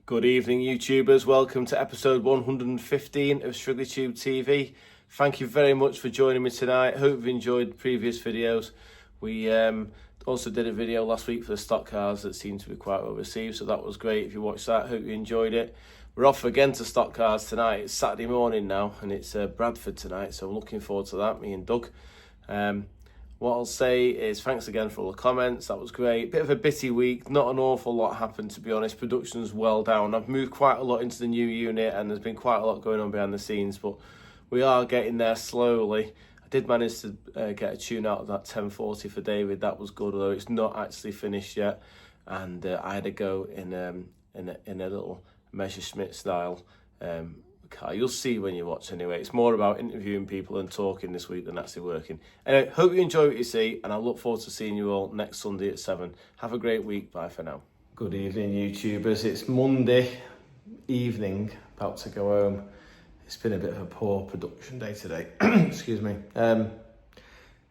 Good evening, YouTubers. Welcome to episode 115 of Shrigleytube TV. Thank you very much for joining me tonight. Hope you've enjoyed the previous videos. We also did a video last week for the stock cars that seemed to be quite well received, so that was great. If you watched that, hope you enjoyed it. We're off again to stock cars tonight. It's Saturday morning now, and it's Bradford tonight, so I'm looking forward to that, me and Doug. What I'll say is thanks again for all the comments. That was great. Bit of a bitty week. Not an awful lot happened, to be honest. Production's well down. I've moved quite a lot into the new unit and there's been quite a lot going on behind the scenes, but we are getting there slowly. I did manage to get a tune out of that 1040 for David. That was good, although it's not actually finished yet. And I had to go in a little Messerschmitt style car. You'll see when you watch anyway. It's more about interviewing people and talking this week than actually working. Anyway, hope you enjoy what you see, and I look forward to seeing you all next Sunday at 7. Have a great week. Bye for now. Good evening, YouTubers. It's Monday evening, about to go home. It's been a bit of a poor production day today. Excuse me.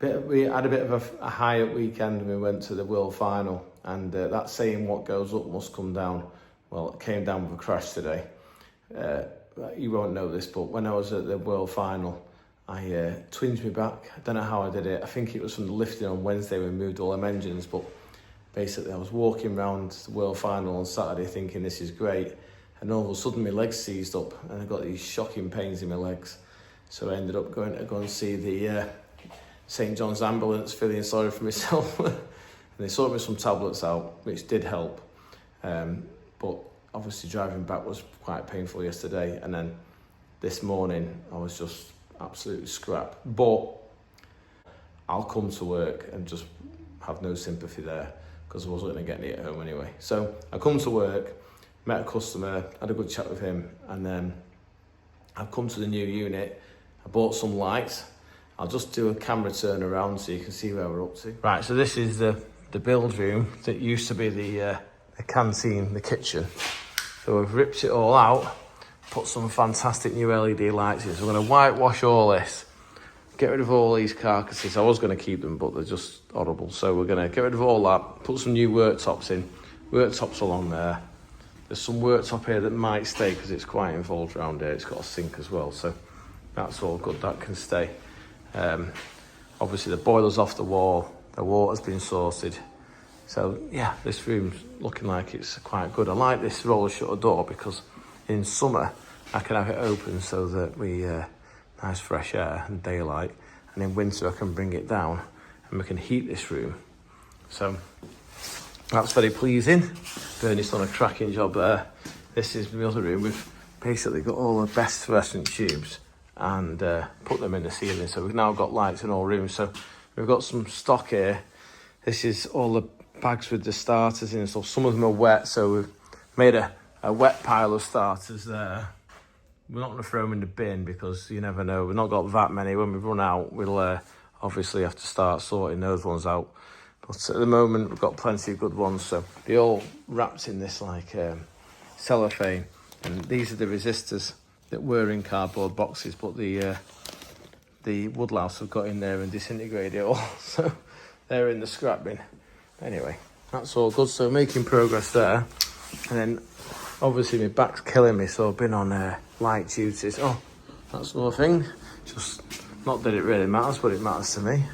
We had a bit of a high up weekend and we went to the World Final, and that saying what goes up must come down. Well, it came down with a crash today. You won't know this, but when I was at the World Final, I twinged me back. I don't know how I did it. I think it was from the lifting on Wednesday. We moved all them engines, but basically I was walking around the World Final on Saturday thinking this is great, and all of a sudden my legs seized up and I got these shocking pains in my legs. So I ended up going to go and see the St John's ambulance, feeling sorry for myself. And they sorted me some tablets out, which did help. But obviously driving back was quite painful yesterday, and then this morning I was just absolutely scrap. But I'll come to work and just have no sympathy there because I wasn't going to get any at home anyway. So I come to work, met a customer, had a good chat with him, and then I've come to the new unit. I bought some lights. I'll just do a camera turn around so you can see where we're up to. Right, so this is the build room that used to be the canteen, the kitchen. So we've ripped it all out, put some fantastic new LED lights in. So we're going to whitewash all this, get rid of all these carcasses. I was going to keep them, but they're just horrible. So we're going to get rid of all that, put some new worktops in. Worktops along there. There's some worktop here that might stay because it's quite involved around here. It's got a sink as well, so that's all good. That can stay. Obviously the boiler's off the wall. The water's been sorted. So yeah, this room's looking like it's quite good. I like this roller shutter door because in summer I can have it open so that we nice fresh air and daylight, and in winter I can bring it down and we can heat this room. So that's very pleasing. Bernie's done a cracking job there. This is the other room. We've basically got all the best fluorescent tubes and put them in the ceiling. So we've now got lights in all rooms. So we've got some stock here. This is all the bags with the starters in and stuff. Some of them are wet, so we've made a wet pile of starters there. We're not going to throw them in the bin because you never know. We've not got that many. When we run out, we'll obviously have to start sorting those ones out. But at the moment, we've got plenty of good ones. So they're all wrapped in this like cellophane. And these are the resistors that were in cardboard boxes, but the woodlouse have got in there and disintegrated it all. So they're in the scrap bin. Anyway, that's all good. So making progress there. And then obviously my back's killing me, so I've been on light duties. Oh, that's another thing. Just not that it really matters, but it matters to me.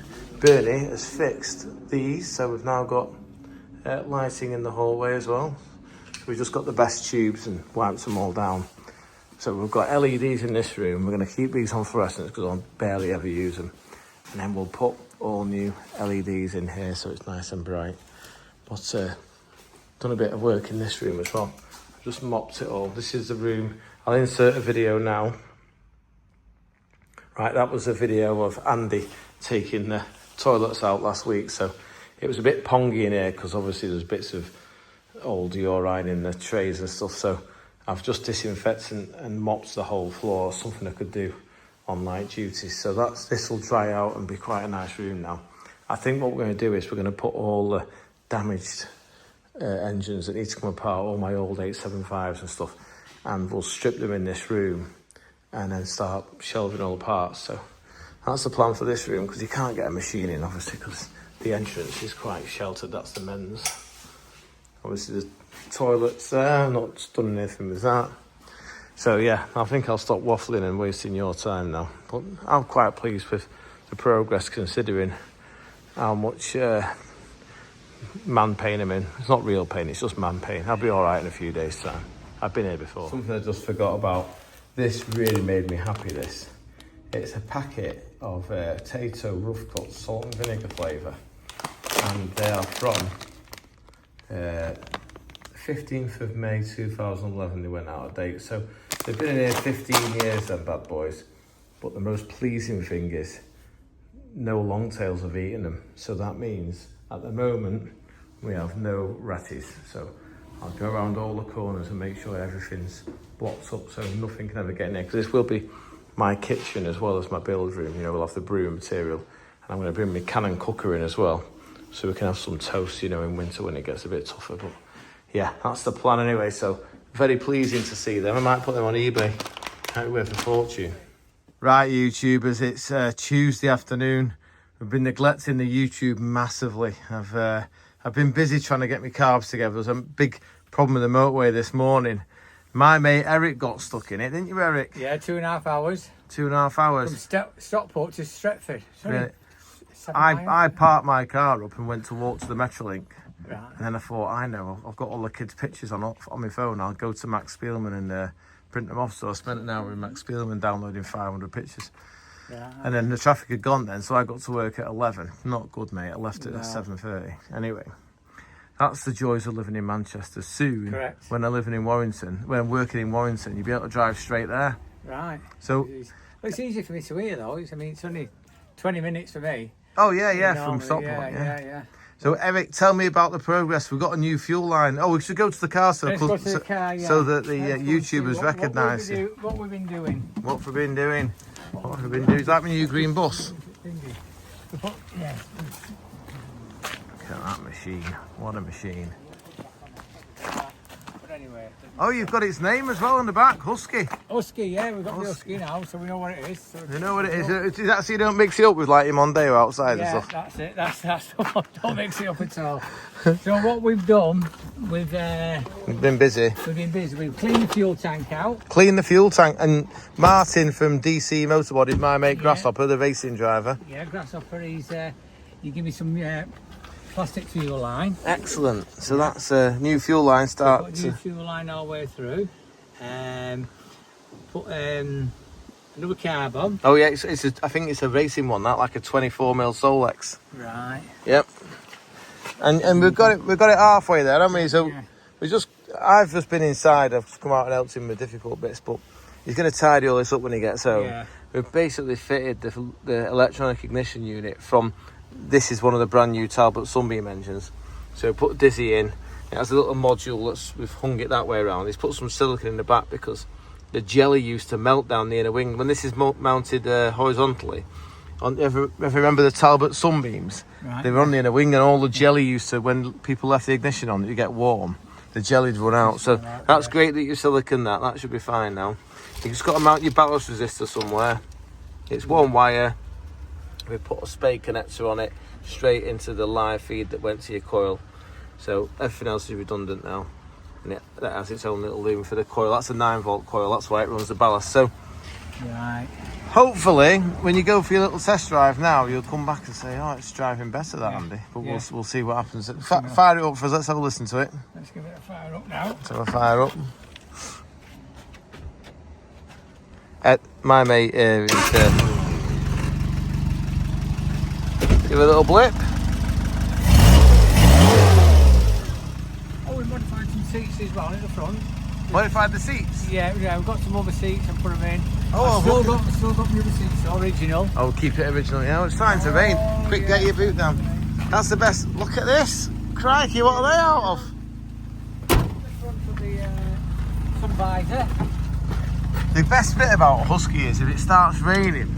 Bernie has fixed these, so we've now got lighting in the hallway as well. So we've just got the best tubes and wiped them all down. So we've got LEDs in this room. We're going to keep these on fluorescents because I barely ever use them. And then we'll put all new LEDs in here so it's nice and bright. But done a bit of work in this room as well. I've just mopped it all. This is the room. I'll insert a video now. Right, that was a video of Andy taking the toilets out last week. So it was a bit pongy in here because obviously there's bits of old urine in the trays and stuff. So I've just disinfected and mopped the whole floor, something I could do on night duties. So this will dry out and be quite a nice room now. I think what we're going to do is we're going to put all the damaged engines that need to come apart, all my old 875s and stuff, and we'll strip them in this room and then start shelving all the parts. So that's the plan for this room, because you can't get a machine in obviously because the entrance is quite sheltered. That's the men's. Obviously toilets there. I've not done anything with that. So yeah, I think I'll stop waffling and wasting your time now. But I'm quite pleased with the progress considering how much man pain I'm in. It's not real pain, it's just man pain. I'll be all right in a few days' time. I've been here before. Something I just forgot about. This really made me happy, this. It's a packet of Tato rough cut salt and vinegar flavour. And they are from 15th of May 2011 they went out of date. So they've been in here 15 years, them bad boys. But the most pleasing thing is no longtails have eaten them. So that means at the moment we have no ratties. So I'll go around all the corners and make sure everything's blocked up so nothing can ever get in there. Because this will be my kitchen as well as my build room. You know, we'll have the brewing material. And I'm going to bring my cannon cooker in as well, so we can have some toast, you know, in winter when it gets a bit tougher. But yeah, that's the plan anyway. So very pleasing to see them. I might put them on eBay. Can't be worth a fortune. Right, YouTubers, it's Tuesday afternoon. We've been neglecting the YouTube massively. I've been busy trying to get my carbs together. There was a big problem with the motorway this morning. My mate Eric got stuck in it, didn't you, Eric? Yeah, 2.5 hours. 2.5 hours. From Stockport to Stretford. Really? I parked my car up and went to walk to the Metrolink. Right. And then I thought, I know, I've got all the kids' pictures on my phone. I'll go to Max Spielman and print them off. So I spent an hour with Max Spielman downloading 500 pictures. Yeah. And then the traffic had gone then, so I got to work at 11. Not good, mate. I left it at 7:30. Anyway, that's the joys of living in Manchester. Soon, correct, when I'm living in Warrington, when I'm working in Warrington, you'll be able to drive straight there. Right. So it's easy for me to hear though. I mean, it's only 20 minutes for me. Oh yeah, from Stockport. Yeah. So Eric, tell me about the progress. We've got a new fuel line. Oh, we should go to the car so, Let's go to the car, yeah. So that the YouTubers recognise you. What we've been doing. What have we been doing? What have we been doing? Is that my new green bus? Yeah. Look at that machine. What a machine. But anyway. Oh, you've got its name as well on the back, Husky. Husky, yeah, we've got the Husky now, so we know what it is. So you know what it is? Is that so you don't mix it up with like your Mondeo outside and stuff? That's it. That's the one. Don't mix it up at all. So what we've done, we've been busy. We've cleaned the fuel tank out. Clean the fuel tank. And Martin from DC Motorbody, my mate Grasshopper, the racing driver. Yeah, Grasshopper, he gave me some plastic fuel line. Excellent. So that's a new fuel line start. New fuel line all the way through. Put another carb on. Oh yeah, I think it's a racing one, that like a 24mm Solex. Right. Yep. And we've got it halfway there, haven't we? So yeah. I've just been inside. I've just come out and helped him with difficult bits, but he's going to tidy all this up when he gets home. Yeah. We've basically fitted the electronic ignition unit from. This is one of the brand new Talbot Sunbeam engines. So put Dizzy in. It has a little module we've hung it that way around. He's put some silicone in the back because the jelly used to melt down the inner wing. When this is mounted horizontally, if you remember the Talbot Sunbeams, right, they were on the inner wing and all the jelly used to, when people left the ignition on, you get warm, the jelly'd run out. So that's great that you silicone that. That should be fine now. You just got to mount your ballast resistor somewhere. It's one wire. We put a spade connector on it straight into the live feed that went to your coil. So everything else is redundant now. And that has its own little loom for the coil. That's a 9-volt coil, that's why it runs the ballast. So right. Hopefully, when you go for your little test drive now, you'll come back and say, oh, it's driving better, that Andy. But we'll see what happens. Fire it up for us, let's have a listen to it. Let's give it a fire up now. Let's have a fire up. My mate is... give it a little blip. Oh, we modified some seats as well in the front. Modified the seats? Yeah, we've got some other seats and put them in. Oh, I've still got the other seats, original. Oh, keep it original. Yeah, it's starting to rain. Quick, get your boot down. That's the best. Look at this. Crikey, what are they out of? The front of the sun visor. The best bit about a Husky is if it starts raining,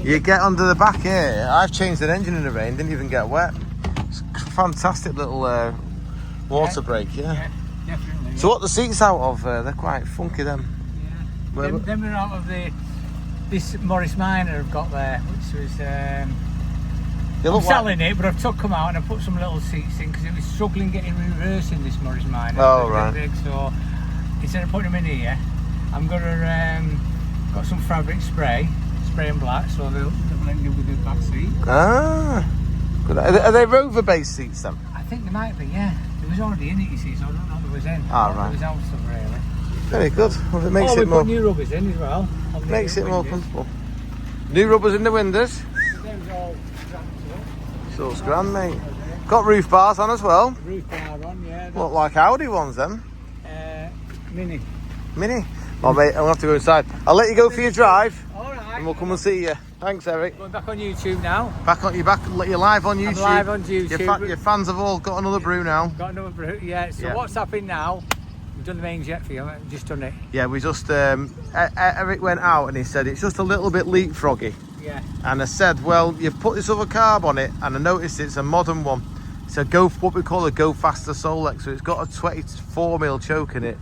you get under the back here. I've changed an engine in the rain, didn't even get wet. It's a fantastic little water break, yeah, definitely. So what the seats out of? They're quite funky, them. Yeah. Them are out of this Morris Minor I've got there, which was I'm selling it, but I've took them out and I put some little seats in because it was struggling getting reverse in this Morris Minor. Oh, right. Big, so instead of putting them in here, I'm going to got some fabric spray and black, so they'll blend in with the back seat. Ah, good. Are they Rover based seats then? I think they might be, yeah. There was already in it, you see, so I don't know if it was in. Ah, right. It was out of really. Very good. Well, it makes it we more. put new rubbers in as well. Makes it more comfortable. New rubbers in the windows. So it's grand, mate. Got roof bars on as well. Roof bar on, yeah. Look like Audi ones then. Mini. Mini. Oh mate, I'll have to go inside. I'll let you go for your drive. Alright. And we'll come and see you. Thanks, Eric. Going back on YouTube now. You're live on YouTube. I'm live on YouTube. Your fans have all got another brew now. Got another brew, yeah. So what's happening now? We've done the main jet for you, haven't we? Just done it. Yeah, we just, Eric went out and he said it's just a little bit leapfroggy. Yeah. And I said, well, you've put this other carb on it, and I noticed it's a modern one. It's a what we call a Go Faster Solex. So it's got a 24mm choke in it.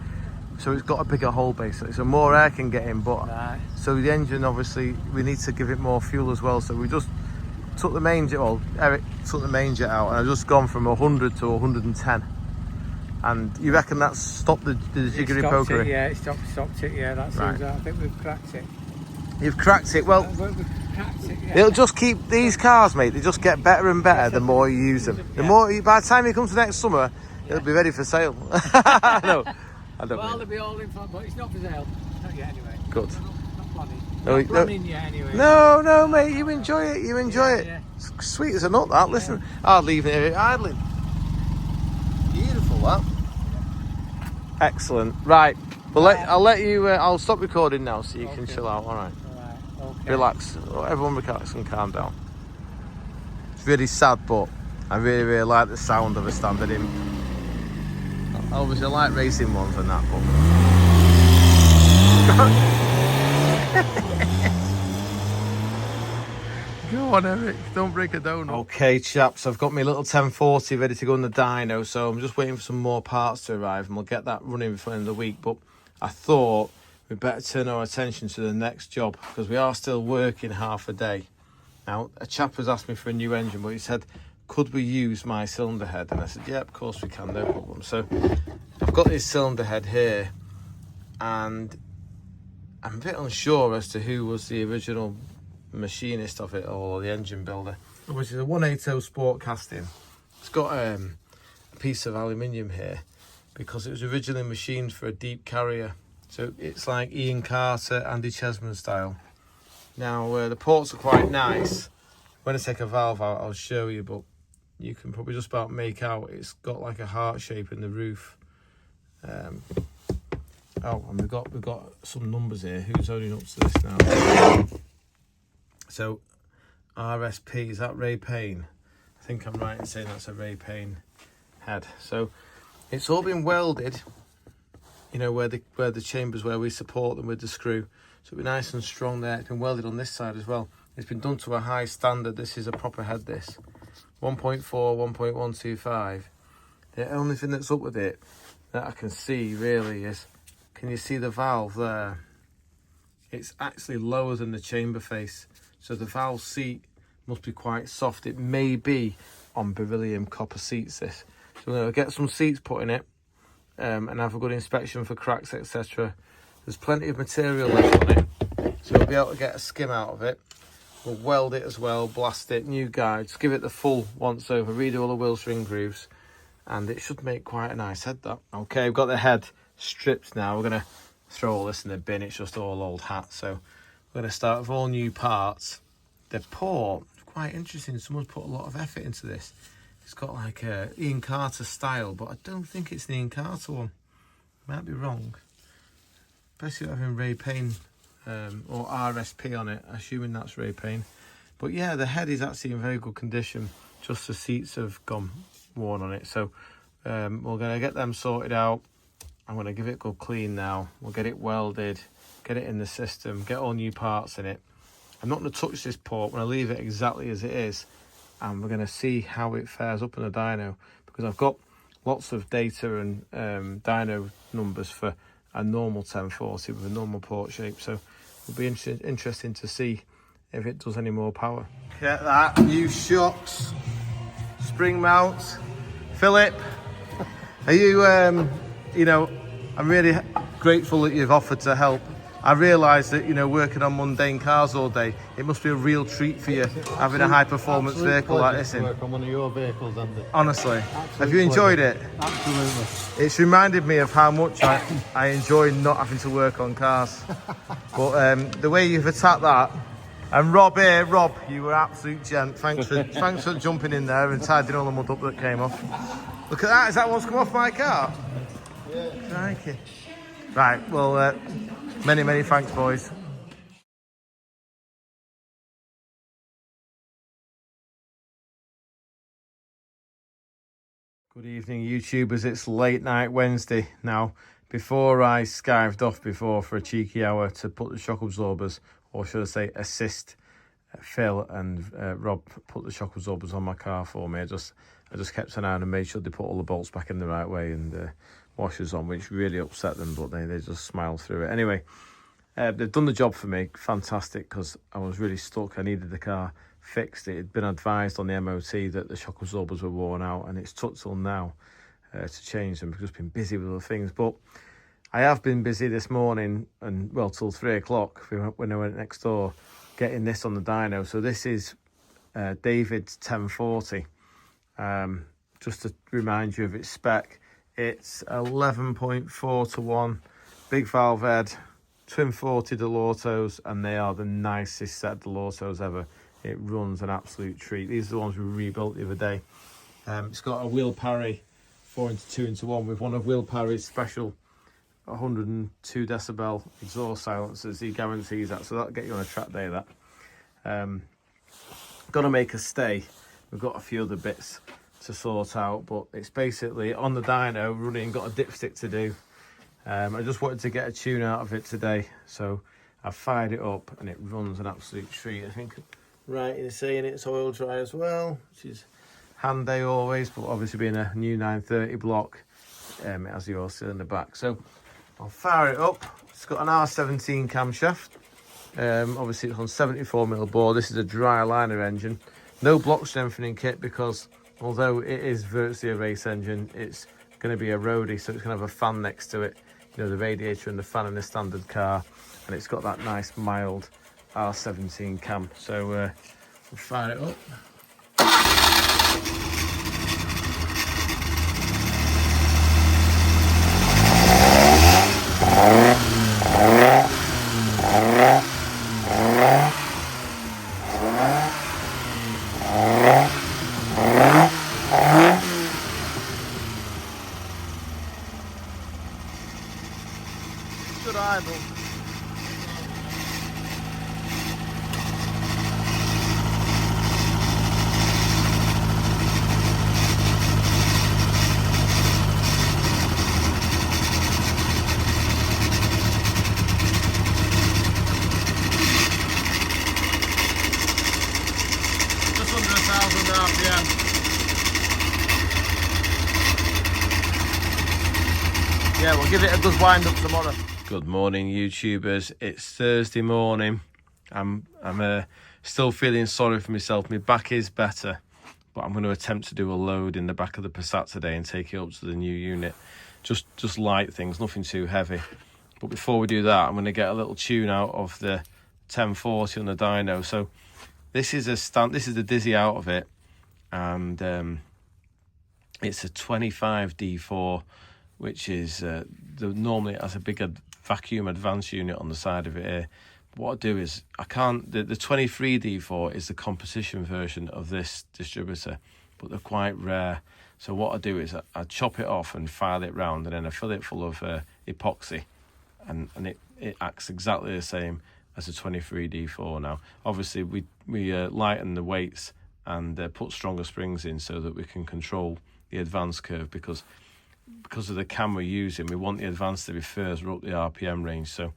So it's got a bigger hole basically, so more air can get in. But right. So the engine, obviously, we need to give it more fuel as well. So we just took the main jet. Well, Eric took the main jet out, and I've just gone from 100 to 110. And you reckon that's stopped the jiggery pokery? Yeah, it stopped it. Yeah, that seems right. I think we've cracked it. You've cracked it. Well, we've cracked it, yeah. It'll just keep these cars, mate. They just get better and better the more you use them. The more, by the time you come to next summer, it'll be ready for sale. No. I don't well, they'll be all in front, but it's not for sale. Not yet, anyway. Good. Not planning. No, Not planning yet, anyway. No, mate. You enjoy it. You enjoy it. Yeah. It's sweet as a nut, that. Listen, I'll leave it here idling. Beautiful, that. Excellent. Right. Well, I'll let you. I'll stop recording now, so you can chill out. All right. Okay. Relax. Everyone relax and calm down. It's really sad, but I really, really like the sound of a standard in. Obviously, I like racing ones and that, but... Go on, Eric. Don't break a donut. Okay, chaps. I've got my little 1040 ready to go in the dyno, so I'm just waiting for some more parts to arrive, and we'll get that running before the end of the week. But I thought we better turn our attention to the next job, because we are still working half a day. Now, a chap has asked me for a new engine, but he said, could we use my cylinder head? And I said, yeah, of course we can, no problem. So I've got this cylinder head here, and I'm a bit unsure as to who was the original machinist of it, or the engine builder. Which is a 180 Sport casting. It's got a piece of aluminium here because it was originally machined for a deep carrier. So it's like Ian Carter, Andy Chesman style. Now the ports are quite nice. When I take a valve out, I'll show you, but you can probably just about make out it's got like a heart shape in the roof. And we've got some numbers here. Who's owning up to this now? So RSP, is that Ray Payne? I think I'm right in saying that's a Ray Payne head. So it's all been welded, you know, where the chambers where we support them with the screw. So it'll be nice and strong there. It's been welded on this side as well. It's been done to a high standard. This is a proper head, this. 1.4, 1.125. The only thing that's up with it that I can see really is, can you see the valve there? It's actually lower than the chamber face. So the valve seat must be quite soft. It may be on beryllium copper seats, this. So we're going to get some seats put in it and have a good inspection for cracks, etc. There's plenty of material left on it, so we'll be able to get a skim out of it. We'll weld it as well, blast it, new guides, give it the full once over, redo all the wheel string grooves, and it should make quite a nice head, that. Okay, we've got the head stripped now. We're going to throw all this in the bin. It's just all old hat, so we're going to start with all new parts. The port, quite interesting. Someone's put a lot of effort into this. It's got like a Ian Carter style, but I don't think it's an Ian Carter one. Might be wrong. Especially having Ray Payne or RSP on it, assuming that's Ray Payne. But yeah, the head is actually in very good condition. Just the seats have gone worn on it. So we're going to get them sorted out. I'm going to give it a good clean now. We'll get it welded, get it in the system, get all new parts in it. I'm not going to touch this port. I'm going to leave it exactly as it is. And we're going to see how it fares up in the dyno. Because I've got lots of data and dyno numbers for a normal 1040 with a normal port shape. So it'll be interesting to see if it does any more power. Get that, new shocks, spring mounts. Philip, are you, you know, I'm really grateful that you've offered to help. I realise that, you know, working on mundane cars all day, it must be a real treat for you having a high-performance vehicle like this in. Work on one of your vehicles, Andy. Honestly, have you enjoyed it? Absolutely. It's reminded me of how much I enjoy not having to work on cars. But the way you've attacked that, and Rob here, Rob, you were absolute gent. Thanks for jumping in there and tidying all the mud up that came off. Look at that, is that what's come off my car? Yeah. Thank you. Right, well, many thanks, boys. Good evening, YouTubers. It's late night Wednesday now. Before I skived off for a cheeky hour to put the shock absorbers, or should I say assist Phil and Rob put the shock absorbers on my car for me, I just kept an eye on and made sure they put all the bolts back in the right way and washers on, which really upset them, but they just smiled through it. Anyway, they've done the job for me. Fantastic, because I was really stuck. I needed the car fixed. It had been advised on the MOT that the shock absorbers were worn out, and it's took till now to change them. I've just been busy with other things, but I have been busy this morning and well till 3 o'clock when I went next door getting this on the dyno. So this is David's 1040. Just to remind you of its spec, it's 11.4 to 1 big valve head, twin 40 Delautos, and they are the nicest set of Delautos ever. It runs an absolute treat. These are the ones we rebuilt the other day. It's got a wheel parry 4x2-1 with one of Will Parry's special 102 decibel exhaust silencers. He guarantees that, so that'll get you on a track day. That gonna make a stay. We've got a few other bits to sort out, but it's basically on the dyno running. Got a dipstick to do. I just wanted to get a tune out of it today, so I fired it up and it runs an absolute treat. I think right in saying it's oil dry as well, which is handy always, but obviously being a new 930 block, it has the oil seal in the back. So I'll fire it up. It's got an R17 camshaft. Obviously it's on 74mm bore. This is a dry liner engine. No block strengthening kit, because although it is virtually a race engine, it's going to be a roadie, so it's going to have a fan next to it. You know, the radiator and the fan in a standard car, and it's got that nice mild R17 cam. So we'll fire it up. Good idle. Just under 1,000 RPM. Yeah, we'll give it a good wind up tomorrow. Good morning, YouTubers. It's Thursday morning. I'm still feeling sorry for myself. My back is better, but I'm going to attempt to do a load in the back of the Passat today and take it up to the new unit. Just light things, nothing too heavy. But before we do that, I'm going to get a little tune out of the 1040 on the dyno. So this is the dizzy out of it, and it's a 25 D4, which is normally it has a bigger vacuum advance unit on the side of it here. What I do is the 23 D4 is the competition version of this distributor, but they're quite rare. So what I do is I chop it off and file it round, and then I fill it full of epoxy, and it acts exactly the same as a 23 D4 now. Obviously we lighten the weights and put stronger springs in so that we can control the advance curve, because of the cam we're using, we want the advance to be further up the RPM range. So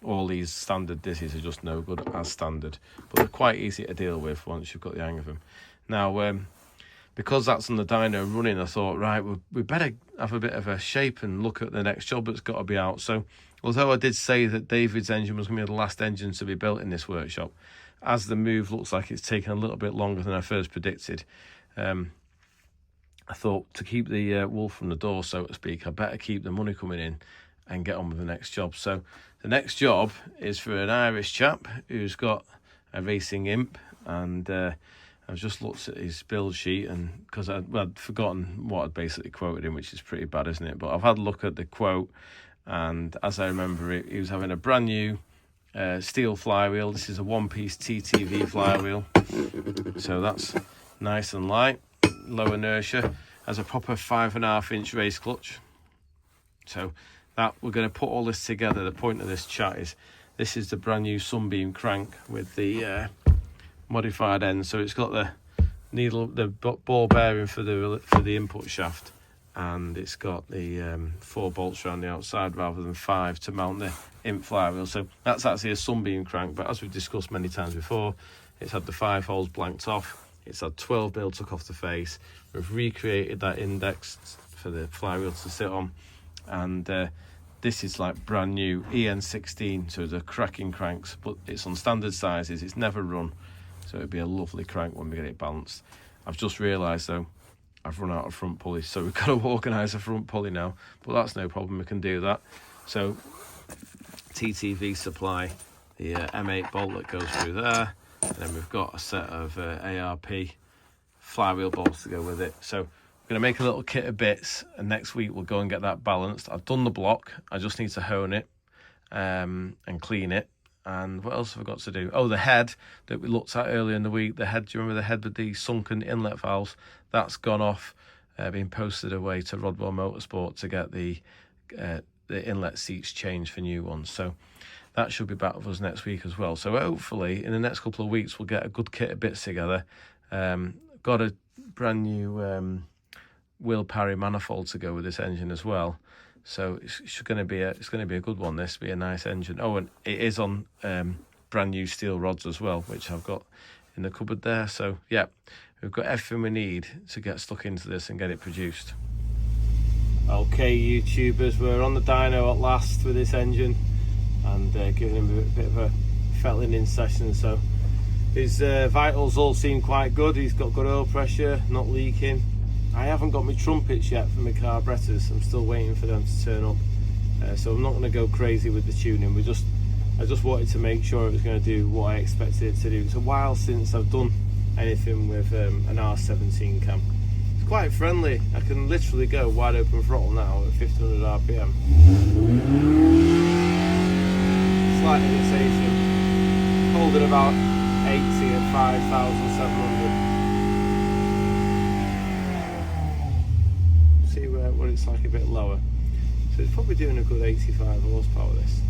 all these standard dizzies are just no good as standard, but they're quite easy to deal with once you've got the hang of them. Now, because that's on the dyno running, I thought, right, we better have a bit of a shape and look at the next job that's got to be out. So although I did say that David's engine was going to be the last engine to be built in this workshop, as the move looks like it's taken a little bit longer than I first predicted, I thought to keep the wool from the door, so to speak, I better keep the money coming in and get on with the next job. So the next job is for an Irish chap who's got a racing imp, and I've just looked at his build sheet, and because I'd forgotten what I'd basically quoted him, which is pretty bad, isn't it? But I've had a look at the quote, and as I remember it, he was having a brand new steel flywheel. This is a one-piece TTV flywheel, so that's nice and light, low inertia, has a proper 5.5-inch race clutch. So that we're going to put all this together. The point of this chat is this is the brand new Sunbeam crank with the modified end. So it's got the ball bearing for the input shaft, and it's got the 4 bolts around the outside rather than 5 to mount the imp flywheel. So that's actually a Sunbeam crank, but as we've discussed many times before, it's had the 5 holes blanked off. It's had 12 mil took off the face. We've recreated that index for the flywheel to sit on, and this is like brand new EN16, so they're cracking cranks, but it's on standard sizes. It's never run, so it'd be a lovely crank when we get it balanced. I've just realised though, I've run out of front pulleys, so we've got to organise a front pulley now, but that's no problem, we can do that. So TTV supply the M8 bolt that goes through there, and then we've got a set of ARP flywheel bolts to go with it. So we're going to make a little kit of bits, and next week we'll go and get that balanced. I've done the block, I just need to hone it and clean it. And what else have I got to do? Oh, the head that we looked at earlier in the week, the head, do you remember the head with the sunken inlet valves? That's gone off, being posted away to Rodwell Motorsport to get the inlet seats changed for new ones. So that should be back with us next week as well. So hopefully in the next couple of weeks we'll get a good kit of bits together. Got a brand new Will Parry manifold to go with this engine as well. So it's going to be a good one. This will be a nice engine. Oh, and it is on brand new steel rods as well, which I've got in the cupboard there. So yeah, we've got everything we need to get stuck into this and get it produced. Okay, YouTubers, we're on the dyno at last with this engine, and giving him a bit of a fettling in session. So his vitals all seem quite good. He's got good oil pressure, not leaking. I haven't got my trumpets yet for my carburetors. I'm still waiting for them to turn up. So I'm not going to go crazy with the tuning. I just wanted to make sure it was going to do what I expected it to do. It's a while since I've done anything with an R17 cam. It's quite friendly. I can literally go wide open throttle now at 1500 RPM. Slight irritation. Holding about 80 at 5,700. See what it's like a bit lower. So it's probably doing a good 85 horsepower this.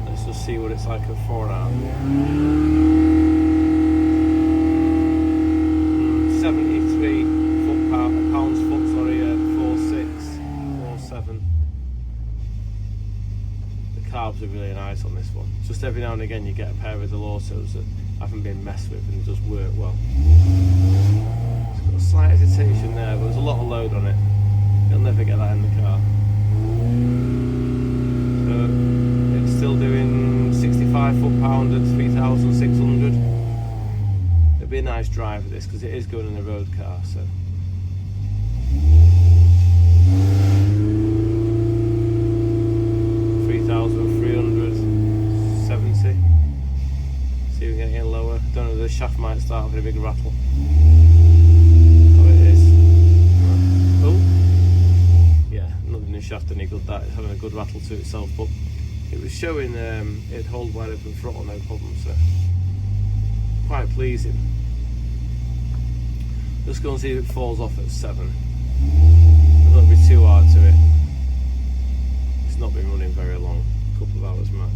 Let's just see what it's like at 4.5. 73 pounds foot, sorry, 4.6, 4.7. The carbs are really nice on this one. Just every now and again you get a pair of the Autos that haven't been messed with and just work well. It's got a slight hesitation there, but there's a lot of load on it. You'll never get that in the car. So it's still doing 65 foot-pound at 3,600. It'd be a nice drive with this because it is going in a road car. So. See if we can get it lower. Don't know, the shaft might start having a big rattle. Oh, it is. Oh, yeah, nothing in the shaft any good. That it's having a good rattle to itself, but it was showing it'd hold wide open throttle, no problem. So quite pleasing. Just go and see if it falls off at 7. It won't be too hard to it. It's not been running very long, a couple of hours max.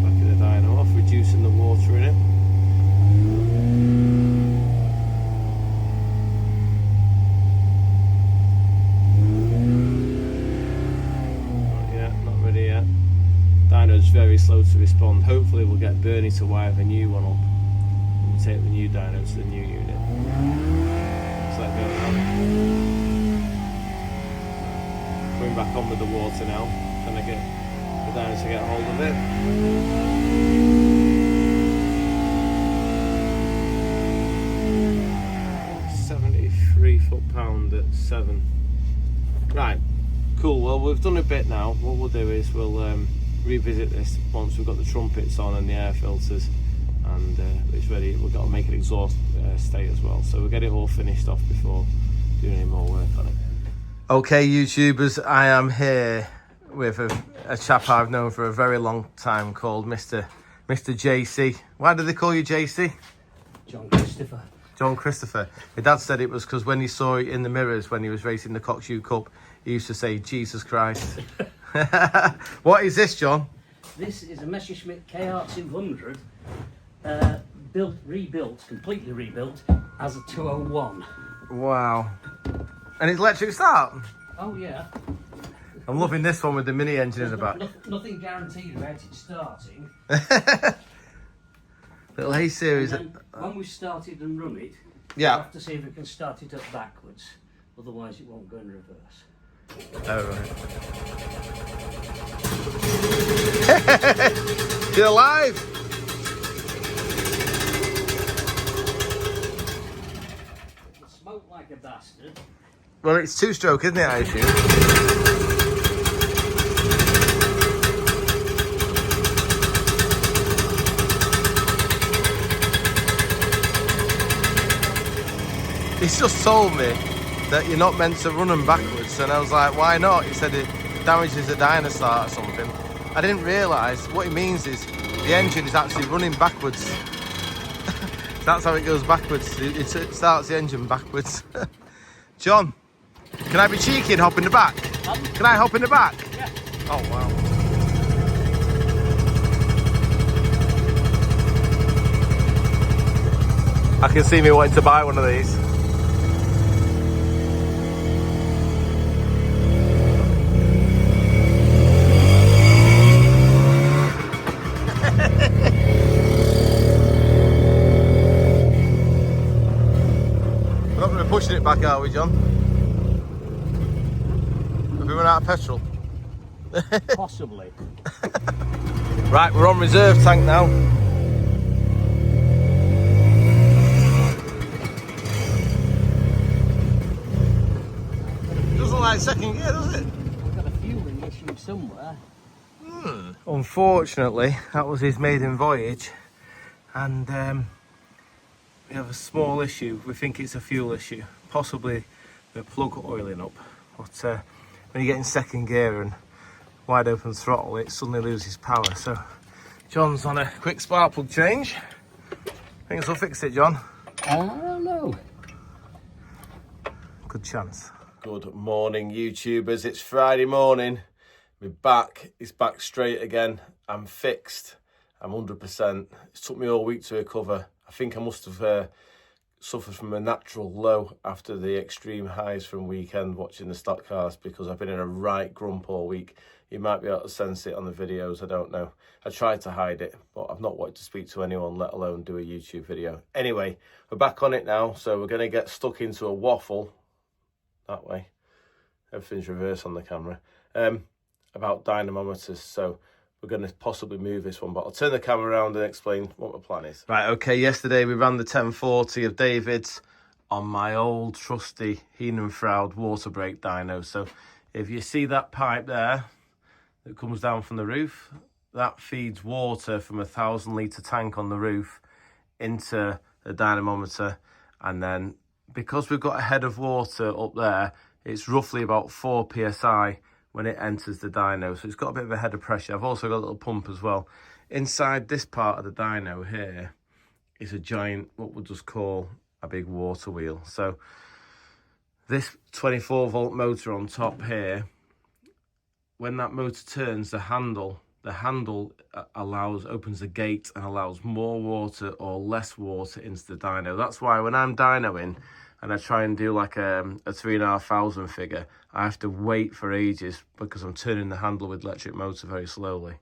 Backing the dyno off, reducing the water in it. Not yet, not ready yet. Dyno's very slow to respond. Hopefully we'll get Bernie to wire the new one up and take the new dyno to the new unit. Let's let go now. Going back on with the water now. Trying to get the Dyno to get hold of it. 73 foot-pound at 7. Right, cool. Well, we've done a bit now. What we'll do is we'll revisit this once we've got the trumpets on and the air filters, and it's ready. We've got to make an exhaust state as well, so we'll get it all finished off before doing any more work on it. Okay, YouTubers, I am here with a chap I've known for a very long time called Mr. JC. Why do they call you JC? John Christopher. John Christopher. My dad said it was because when he saw it in the mirrors when he was racing the Coxew Cup, he used to say, Jesus Christ. What is this, John? This is a Messerschmitt KR200, completely rebuilt as a 201. Wow. And it's electric start? Oh yeah. I'm loving this one with the mini engine in the back. Nothing guaranteed about it starting. Little A series. When we started and run it, Yeah. we have to see if we can start it up backwards. Otherwise it won't go in reverse. Oh, right. You're alive! It'll smoke like a bastard. Well, it's two-stroke, isn't it, I assume? He's just told me that you're not meant to run them backwards, and I was like, why not? He said it damages the dyno start or something. I didn't realise what it means is the engine is actually running backwards. That's how it goes backwards. It starts the engine backwards. John, can I be cheeky and hop in the back? Can I hop in the back? Yeah. Oh, wow. I can see me wanting to buy one of these. We're not going to be pushing it back, are we, John? Have we run out of petrol? Possibly. Right, we're on reserve tank now. Doesn't look like second gear, does it? We've got a fueling issue somewhere. Unfortunately, that was his maiden voyage, and we have a small issue. We think it's a fuel issue, possibly the plug oiling up. But when you get in second gear and wide open throttle, it suddenly loses power. So John's on a quick spark plug change. Think this will fix it, John? I don't know. Good chance. Good morning, YouTubers. It's Friday morning. My back is back straight again. I'm fixed. I'm 100%. It took me all week to recover. I think I must have suffered from a natural low after the extreme highs from weekend watching the stock cars, because I've been in a right grump all week. You might be able to sense it on the videos, I don't know. I tried to hide it, but I've not wanted to speak to anyone, let alone do a YouTube video. Anyway, we're back on it now, so we're going to get stuck into a waffle. That way. Everything's reversed on the camera. About dynamometers, so we're going to possibly move this one, but I'll turn the camera around and explain what my plan is. Right, okay, yesterday we ran the 1040 of Davies on my old trusty Heenan-Froud water brake dyno. So if you see that pipe there that comes down from the roof, that feeds water from a 1,000 litre tank on the roof into the dynamometer, and then because we've got a head of water up there, it's roughly about 4 psi when it enters the dyno, so it's got a bit of a head of pressure. I've also got a little pump as well. Inside this part of the dyno here is a giant, what we'll just call a big water wheel. So this 24 volt motor on top here, when that motor turns, the handle opens the gate and allows more water or less water into the dyno. That's why when I'm dynoing and I try and do like a 3,500 figure, I have to wait for ages because I'm turning the handle with electric motor very slowly.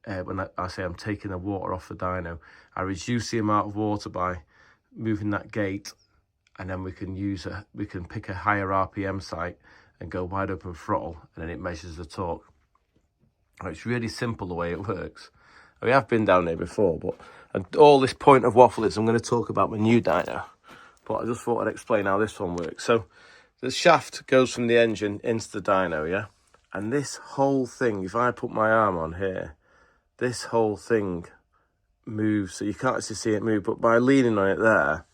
When I say I'm taking the water off the dyno, I reduce the amount of water by moving that gate, and then we can pick a higher RPM site and go wide open throttle, and then it measures the torque. It's really simple the way it works. We have been down there before, but all this point of waffle is I'm going to talk about my new dyno, but I just thought I'd explain how this one works. So the shaft goes from the engine into the dyno, yeah? And this whole thing, if I put my arm on here, this whole thing moves, so you can't actually see it move, but by leaning on it there,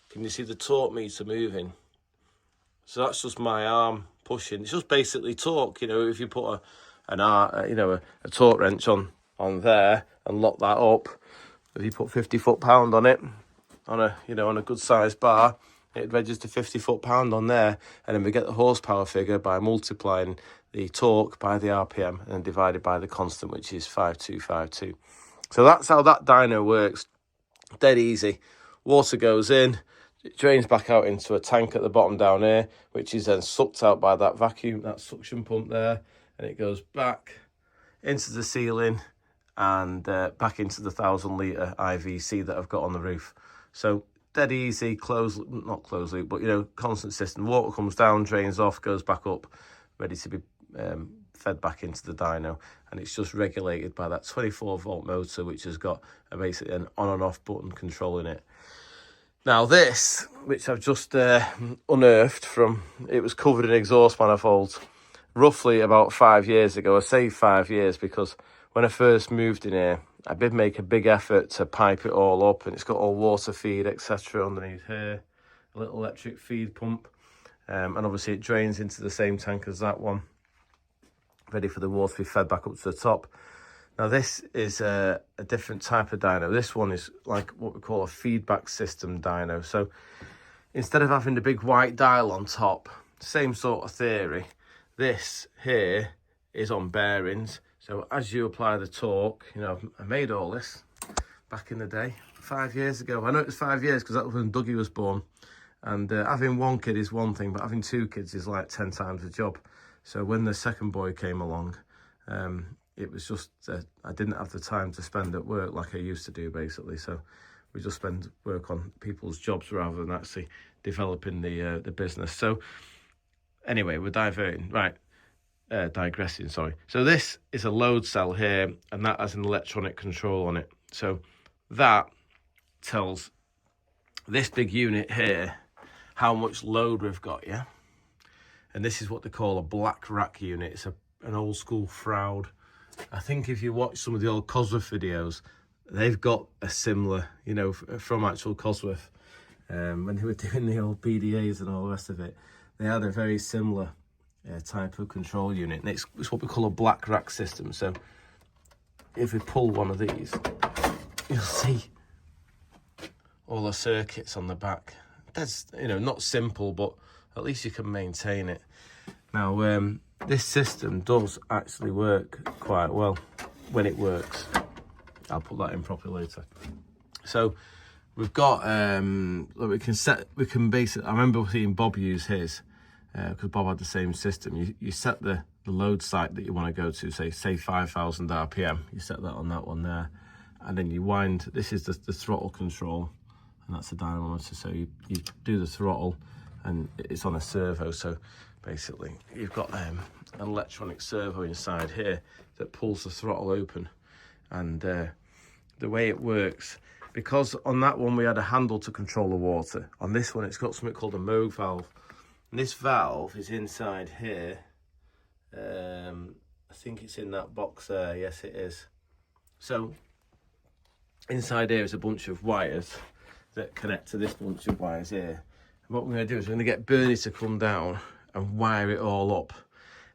can you see the torque meter moving? So that's just my arm pushing. It's just basically torque, you know. If you put a torque wrench on there and lock that up, if you put 50 foot-pound on it, on a good sized bar, it registers 50 foot-pound on there, and then we get the horsepower figure by multiplying the torque by the RPM and then divided by the constant, which is 5252. So that's how that dyno works. Dead easy. Water goes in, it drains back out into a tank at the bottom down here, which is then sucked out by that vacuum, that suction pump there, and it goes back into the ceiling and back into the 1,000-litre IVC that I've got on the roof. So dead easy, not closed loop, but, you know, constant system. Water comes down, drains off, goes back up, ready to be fed back into the dyno, and it's just regulated by that 24-volt motor, which has got basically an on and off button controlling it. Now this, which I've just unearthed from, it was covered in exhaust manifolds roughly about 5 years ago. I say 5 years because when I first moved in here, I did make a big effort to pipe it all up, and it's got all water feed, etc. underneath here, a little electric feed pump, and obviously it drains into the same tank as that one, ready for the water to be fed back up to the top. Now this is a different type of dyno. This one is like what we call a feedback system dyno. So instead of having the big white dial on top, same sort of theory, this here is on bearings. So as you apply the torque, you know, I made all this back in the day, 5 years ago. I know it was 5 years because that was when Dougie was born. And having one kid is one thing, but having 2 kids is like 10 times the job. So when the second boy came along, it was just, I didn't have the time to spend at work like I used to do, basically. So we just spend work on people's jobs rather than actually developing the business. So anyway, we're digressing, sorry. So this is a load cell here, and that has an electronic control on it. So that tells this big unit here how much load we've got, yeah? And this is what they call a black rack unit. It's an old school Froud. I think if you watch some of the old Cosworth videos, they've got a similar, you know, from actual Cosworth. When they were doing the old PDAs and all the rest of it, they had a very similar type of control unit. And it's what we call a black rack system. So if we pull one of these, you'll see all the circuits on the back. That's, you know, not simple, but at least you can maintain it. Now, this system does actually work quite well when it works. I'll put that in properly later. So we've got, we can basically, I remember seeing Bob use his, because Bob had the same system. You set the load site that you want to go to, say 5,000 RPM. You set that on that one there, and then you wind. This is the throttle control, and that's the dynamometer. So you do the throttle, and it's on a servo. So basically, you've got an electronic servo inside here that pulls the throttle open, and the way it works. Because on that one we had a handle to control the water. On this one, it's got something called a Moog valve. And this valve is inside here. I think it's in that box there. Yes, it is. So inside here is a bunch of wires that connect to this bunch of wires here. And what we're going to do is we're going to get Bernie to come down and wire it all up.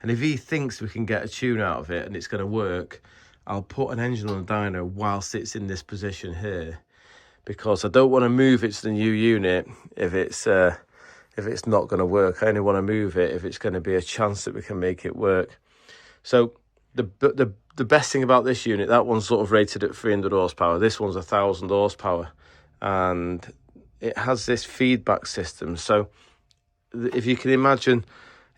And if he thinks we can get a tune out of it and it's going to work, I'll put an engine on the dyno whilst it's in this position here, because I don't want to move it to the new unit if it's not going to work. I only want to move it if it's going to be a chance that we can make it work. So the best thing about this unit, that one's sort of rated at 300 horsepower. This one's 1,000 horsepower, and it has this feedback system. So if you can imagine,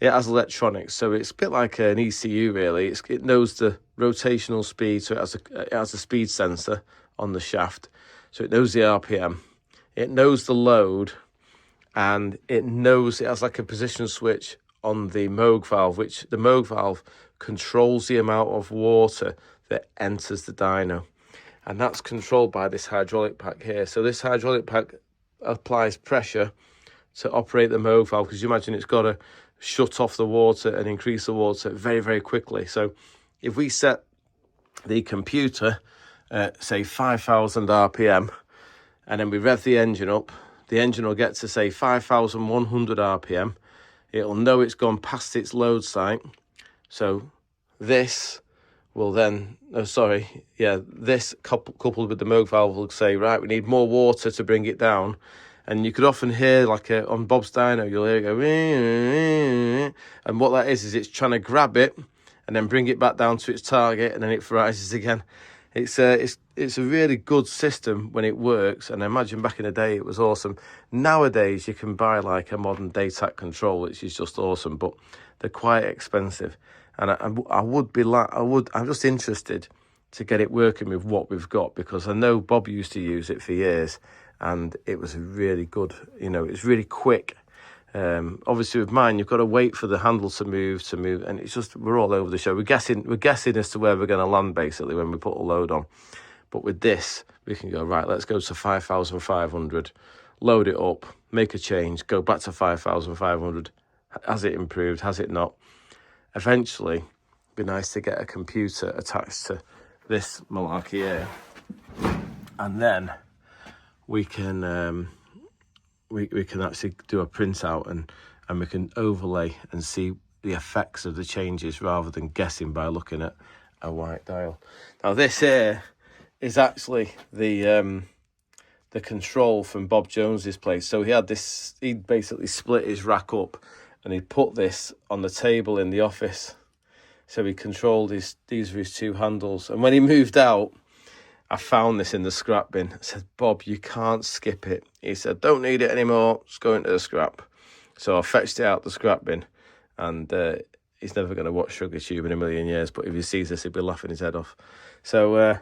it has electronics, so it's a bit like an ECU really. It knows the rotational speed, so it has a speed sensor on the shaft, so it knows the RPM, it knows the load, and it knows, it has like a position switch on the Moog valve, which the Moog valve controls the amount of water that enters the dyno. And that's controlled by this hydraulic pack here. So this hydraulic pack applies pressure to operate the Moog valve, because you imagine it's got to shut off the water and increase the water very, very quickly. So if we set the computer at, say, 5,000 RPM, and then we rev the engine up, the engine will get to, say, 5,100 RPM. It'll know it's gone past its load site. So this will then, this coupled with the Moog valve will say, right, we need more water to bring it down. And you could often hear, like on Bob's dyno, you'll hear it go, and what that is it's trying to grab it and then bring it back down to its target, and then it rises again. It's a really good system when it works, and I imagine back in the day it was awesome. Nowadays you can buy like a modern DATAC control, which is just awesome, but they're quite expensive. And I'm just interested to get it working with what we've got, because I know Bob used to use it for years, and it was really good. You know, it's really quick. Obviously with mine, you've got to wait for the handle to move, and it's just, we're all over the show. We're guessing as to where we're going to land basically when we put a load on. But with this, we can go, right, let's go to 5,500, load it up, make a change, go back to 5,500. Has it improved? Has it not? Eventually, it'd be nice to get a computer attached to this malarkey here, and then we can we can actually do a printout and we can overlay and see the effects of the changes rather than guessing by looking at a white dial. Now this here is actually the control from Bob Jones's place. So he basically split his rack up and he put this on the table in the office. So he controlled these are his two handles. And when he moved out, I found this in the scrap bin. I said, Bob, you can't skip it. He said, don't need it anymore. It's going to the scrap. So I fetched it out the scrap bin, and he's never going to watch Shrigleytube in a million years, but if he sees this, he'll be laughing his head off. So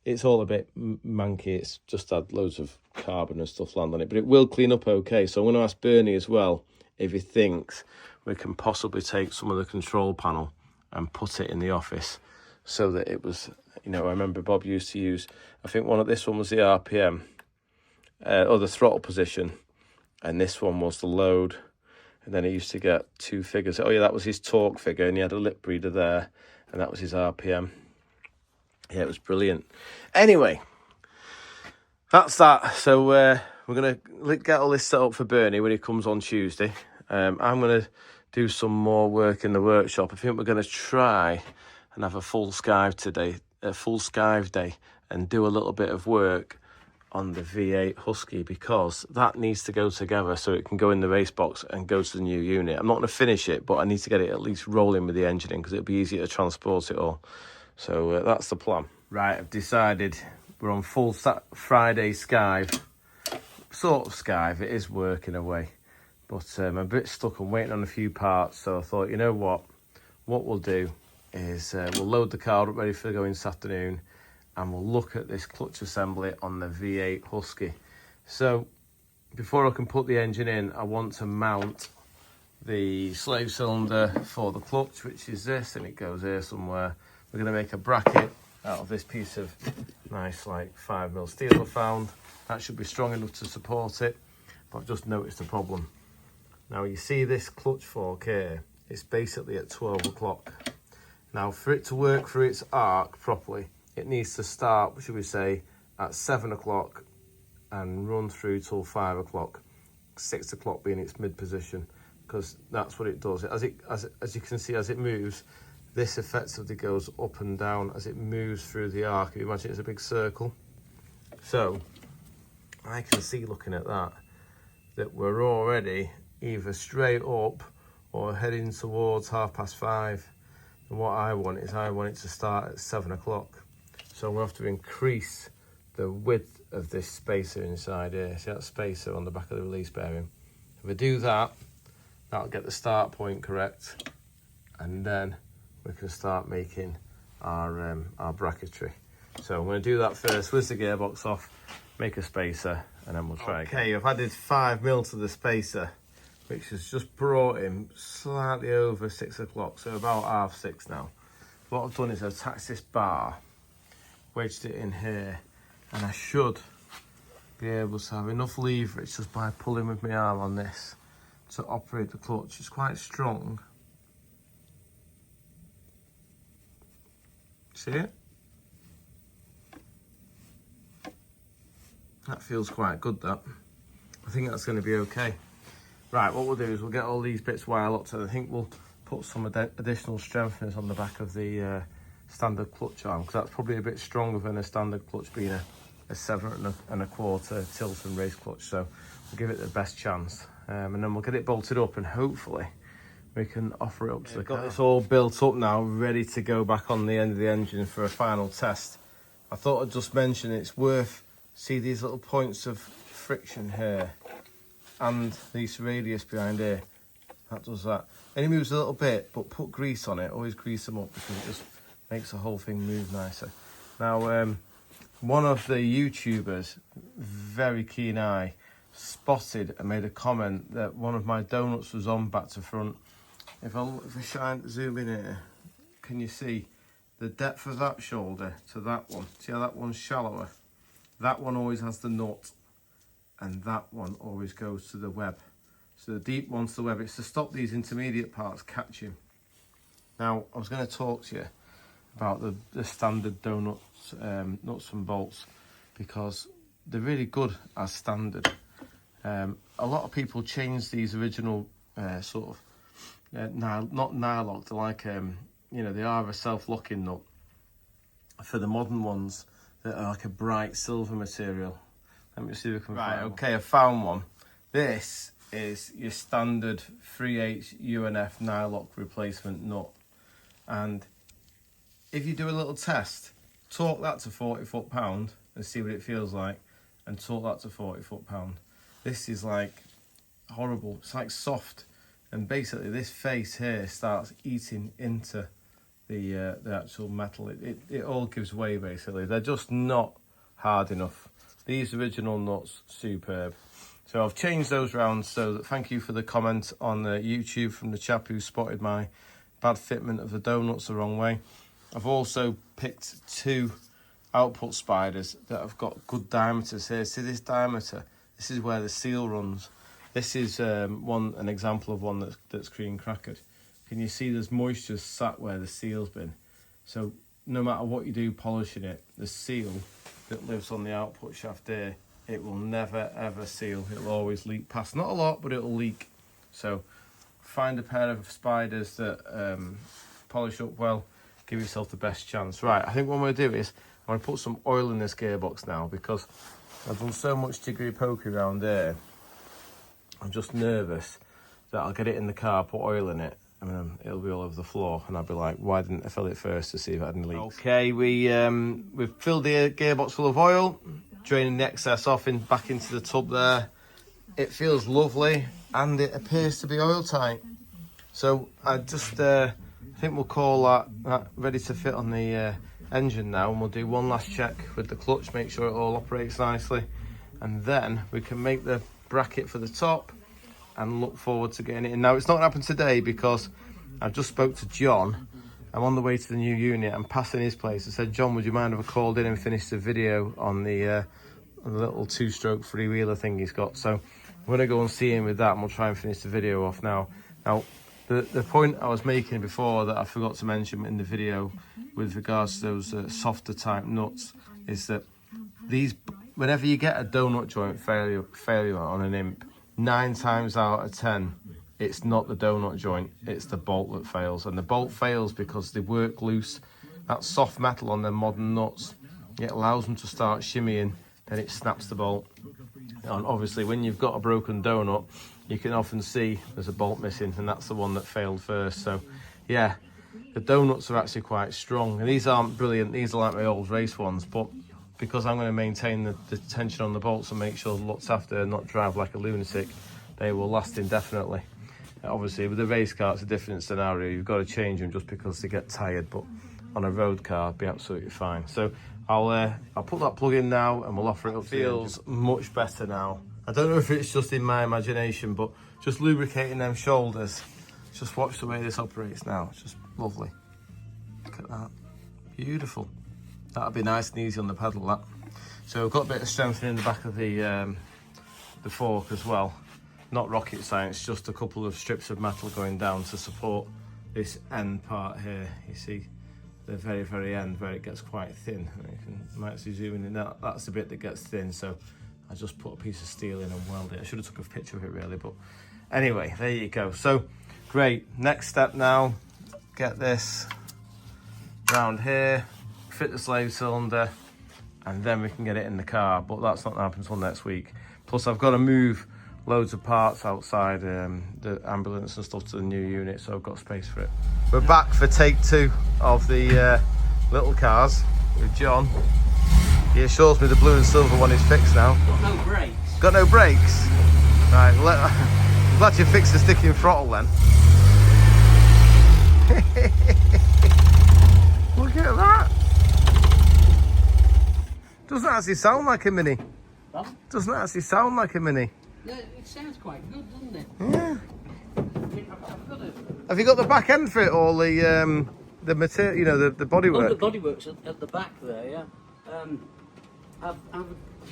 it's all a bit manky. It's just had loads of carbon and stuff land on it, but it will clean up okay. So I'm going to ask Bernie as well if he thinks we can possibly take some of the control panel and put it in the office so that it was, you know, I remember Bob used to use, I think this one was the RPM, or the throttle position, and this one was the load, and then he used to get two figures. Oh yeah, that was his torque figure, and he had a lip breather there, and that was his RPM. Yeah, it was brilliant. Anyway, that's that. So we're going to get all this set up for Bernie when he comes on Tuesday. I'm going to do some more work in the workshop. I think we're going to try and have a full skive day, and do a little bit of work on the V8 Husky, because that needs to go together so it can go in the race box and go to the new unit. I'm not going to finish it, but I need to get it at least rolling with the engine in, because it'll be easier to transport it all. So that's the plan. Right, I've decided we're on full Friday skive. Sort of skive, it is working away. But I'm a bit stuck. I'm waiting on a few parts. So I thought, you know what we'll do is we'll load the car up ready for going this afternoon, and we'll look at this clutch assembly on the V8 Husky. So before I can put the engine in, I want to mount the slave cylinder for the clutch, which is this, and it goes here somewhere. We're going to make a bracket out of this piece of nice, like 5mm steel I found. That should be strong enough to support it, but I've just noticed a problem. Now you see this clutch fork here, it's basically at 12 o'clock. Now for it to work through its arc properly, it needs to start, should we say, at 7 o'clock and run through till 5 o'clock, 6 o'clock being its mid position, because that's what it does. As you can see, as it moves, this effectively goes up and down as it moves through the arc. If you imagine it's a big circle. So I can see, looking at that we're already either straight up or heading towards 5:30. And what I want it to start at 7 o'clock. So we'll have to increase the width of this spacer inside here. See that spacer on the back of the release bearing? If we do that, that'll get the start point correct, and then we can start making our bracketry. So I'm going to do that first. Whiz the gearbox off, make a spacer, and then we'll try again. Okay, I've added 5mm to the spacer, which has just brought him slightly over 6 o'clock, so about 6:30 now. What I've done is I've attached this bar, wedged it in here, and I should be able to have enough leverage just by pulling with my arm on this to operate the clutch. It's quite strong. See it? That feels quite good, that. I think that's going to be okay. Right, what we'll do is we'll get all these bits wire locked, and I think we'll put some additional strengtheners on the back of the standard clutch arm, because that's probably a bit stronger than a standard clutch, being a 7 1/4 tilt and race clutch. So we'll give it the best chance, and then we'll get it bolted up, and hopefully we can offer it up to the car. Got this all built up now, ready to go back on the end of the engine for a final test. I thought I'd just mention it's worth, see these little points of friction here and this radius behind here, that does that. Only moves a little bit, but put grease on it, always grease them up, because it just makes the whole thing move nicer. Now, one of the YouTubers, very keen eye, spotted and made a comment that one of my donuts was on back to front. If I zoom in here, can you see the depth of that shoulder to that one? See how that one's shallower? That one always has the nut, and that one always goes to the web. So the deep one's the web. It's to stop these intermediate parts catching. Now, I was going to talk to you about the standard donuts, nuts and bolts, because they're really good as standard. A lot of people change these original sort of not nylock, they're like you know, they are a self-locking nut, for the modern ones that are like a bright silver material. Let me see if I can find one. Okay, I found one. This is your standard 3/8 UNF nylock replacement nut, and if you do a little test, torque that to 40 foot-pound and see what it feels like, and torque that to 40 foot-pound. This is like horrible. It's like soft, and basically this face here starts eating into the actual metal. It all gives way, basically. They're just not hard enough. These original nuts, superb. So I've changed those round, so that, thank you for the comment on YouTube from the chap who spotted my bad fitment of the donuts the wrong way. I've also picked 2 output spiders that have got good diameters here. See this diameter? This is where the seal runs. This is an example of one that's cream crackered. Can you see there's moisture sat where the seal's been? So no matter what you do polishing it, the seal that lives on the output shaft there, it will never ever seal. It'll always leak past. Not a lot, but it'll leak. So find a pair of spiders that polish up well, give yourself the best chance. Right, I think what I'm going to do is I'm going to put some oil in this gearbox now, because I've done so much jiggery pokey around there. I'm just nervous that I'll get it in the car, put oil in it, and then it'll be all over the floor, and I'll be like, why didn't I fill it first to see if it had any leaks? Okay, we've filled the gearbox full of oil, draining the excess off back into the tub there. It feels lovely, and it appears to be oil tight. So I just think we'll call that ready to fit on the engine now, and we'll do one last check with the clutch, make sure it all operates nicely, and then we can make the bracket for the top and look forward to getting it in. Now, it's not happened today because I just spoke to John. I'm on the way to the new unit. I'm passing his place. I said, John, would you mind if I called in and finished the video on the little 2-stroke freewheeler thing he's got? So I'm going to go and see him with that, and we'll try and finish the video off now. Now, the point I was making before that I forgot to mention in the video with regards to those softer type nuts is that these, whenever you get a donut joint failure on an imp, 9 times out of 10 it's not the donut joint, it's the bolt that fails. And the bolt fails because they work loose. That soft metal on their modern nuts, it allows them to start shimmying, then it snaps the bolt. And obviously when you've got a broken donut, you can often see there's a bolt missing, and that's the one that failed first. So yeah, the donuts are actually quite strong, and these aren't brilliant. These are like my old race ones, but because I'm going to maintain the tension on the bolts and make sure they're looked after and not drive like a lunatic, they will last indefinitely. Obviously with the race car it's a different scenario. You've got to change them just because they get tired, but on a road car it'll be absolutely fine. So I'll put that plug in now and we'll offer it up. Feels much better now. I don't know if it's just in my imagination, but just lubricating them shoulders. Just watch the way this operates now. It's just lovely. Look at that. Beautiful. That'll be nice and easy on the pedal, that. So we've got a bit of strengthening in the back of the fork as well. Not rocket science, just a couple of strips of metal going down to support this end part here. You see the very, very end where it gets quite thin. You might see zooming in. That's the bit that gets thin, so I just put a piece of steel in and weld it. I should have took a picture of it really, but anyway, there you go. So great. Next step now, get this round here, fit the slave cylinder, and then we can get it in the car, but that's not going to happen until next week. Plus I've got to move loads of parts outside the ambulance and stuff to the new unit, so I've got space for it. We're back for take 2 of the little cars with John. He assures me the blue and silver one is fixed now. Got no brakes. Got no brakes? Right, I'm glad you fixed the sticking throttle then. Look at that. Doesn't actually sound like a Mini. Huh? Doesn't actually sound like a Mini. Yeah, it sounds quite good, doesn't it? Yeah. I mean, I've got a... Have you got the back end for it, or the material? You know, the bodywork. Oh, the bodywork's at the back there, yeah. I've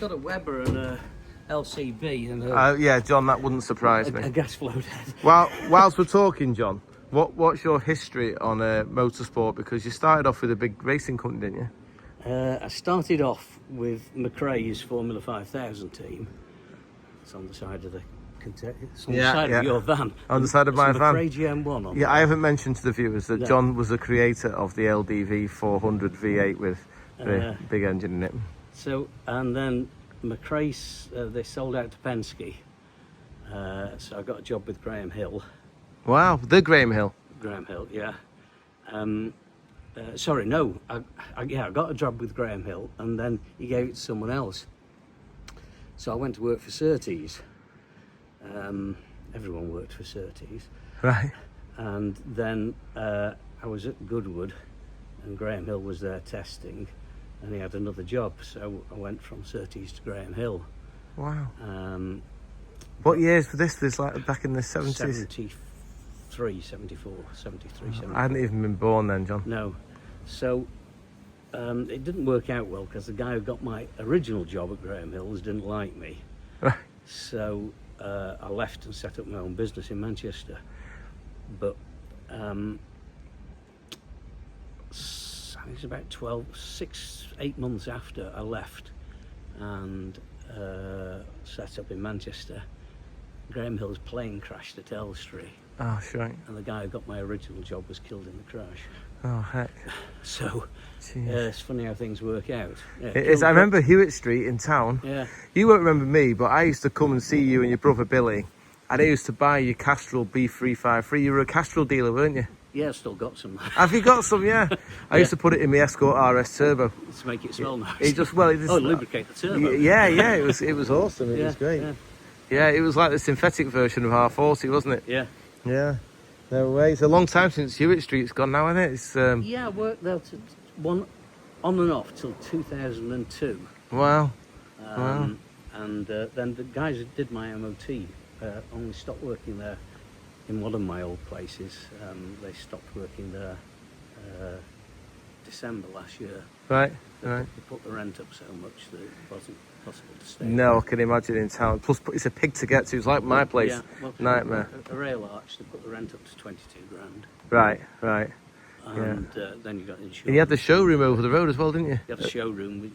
got a Weber and a LCB and a, Yeah, John, that wouldn't surprise me. a gas flow head. Well, whilst we're talking, John, what's your history on motorsport? Because you started off with a big racing company, didn't you? I started off with McRae's Formula 5000 team. It's on the side of the it's on the side of your van. On the side of my van. McRae GM1 on. Yeah, I haven't mentioned to the viewers that No. John was the creator of the LDV 400 V8 with the big engine in it. So, and then McRae's, they sold out to Penske. So I got a job with Graham Hill. Wow, the Graham Hill. Graham Hill, yeah. Sorry, no. I got a job with Graham Hill, and then he gave it to someone else. So I went to work for Surtees. Everyone worked for Surtees. Right. And then I was at Goodwood, and Graham Hill was there testing, and he had another job. So I went from Surtees to Graham Hill. Wow. What years was this? This like back in the 70s? 73, 74, 73, 74. I hadn't even been born then, John. No. So it didn't work out well because the guy who got my original job at Graham Hills didn't like me. Right. So I left and set up my own business in Manchester. But I think it's about 8 months after I left and set up in Manchester, Graham Hill's plane crashed at Elstree. Oh, sure. And the guy who got my original job was killed in the crash. Oh, heck. So it's funny how things work out. Yeah, It is. I remember Hewitt Street in town. Yeah. You won't remember me, but I used to come and see you and your brother Billy, and I used to buy your Castrol B353. You were a Castrol dealer, weren't you? Yeah, I've still got some. Have you got some? Yeah. I used to put it in my Escort RS Turbo. To make it smell nice. It just lubricate the turbo. Yeah. It was awesome. It was great. Yeah. Yeah, it was like the synthetic version of R40, wasn't it? Yeah. Yeah. No way. It's a long time since Hewitt Street's gone now, isn't it? It's Yeah, I worked there on and off till 2002. Wow. And then the guys that did my MOT only stopped working there in one of my old places. They stopped working there December last year. Right. They put the rent up so much that it wasn't possible to stay. No, I can imagine in town. Plus, it's a pig to get to. It's like my place. Yeah, well, Nightmare. A rail arch, they put the rent up to 22 grand. Right. And then you got insurance. And you had the showroom over the road as well, didn't you? You had a showroom,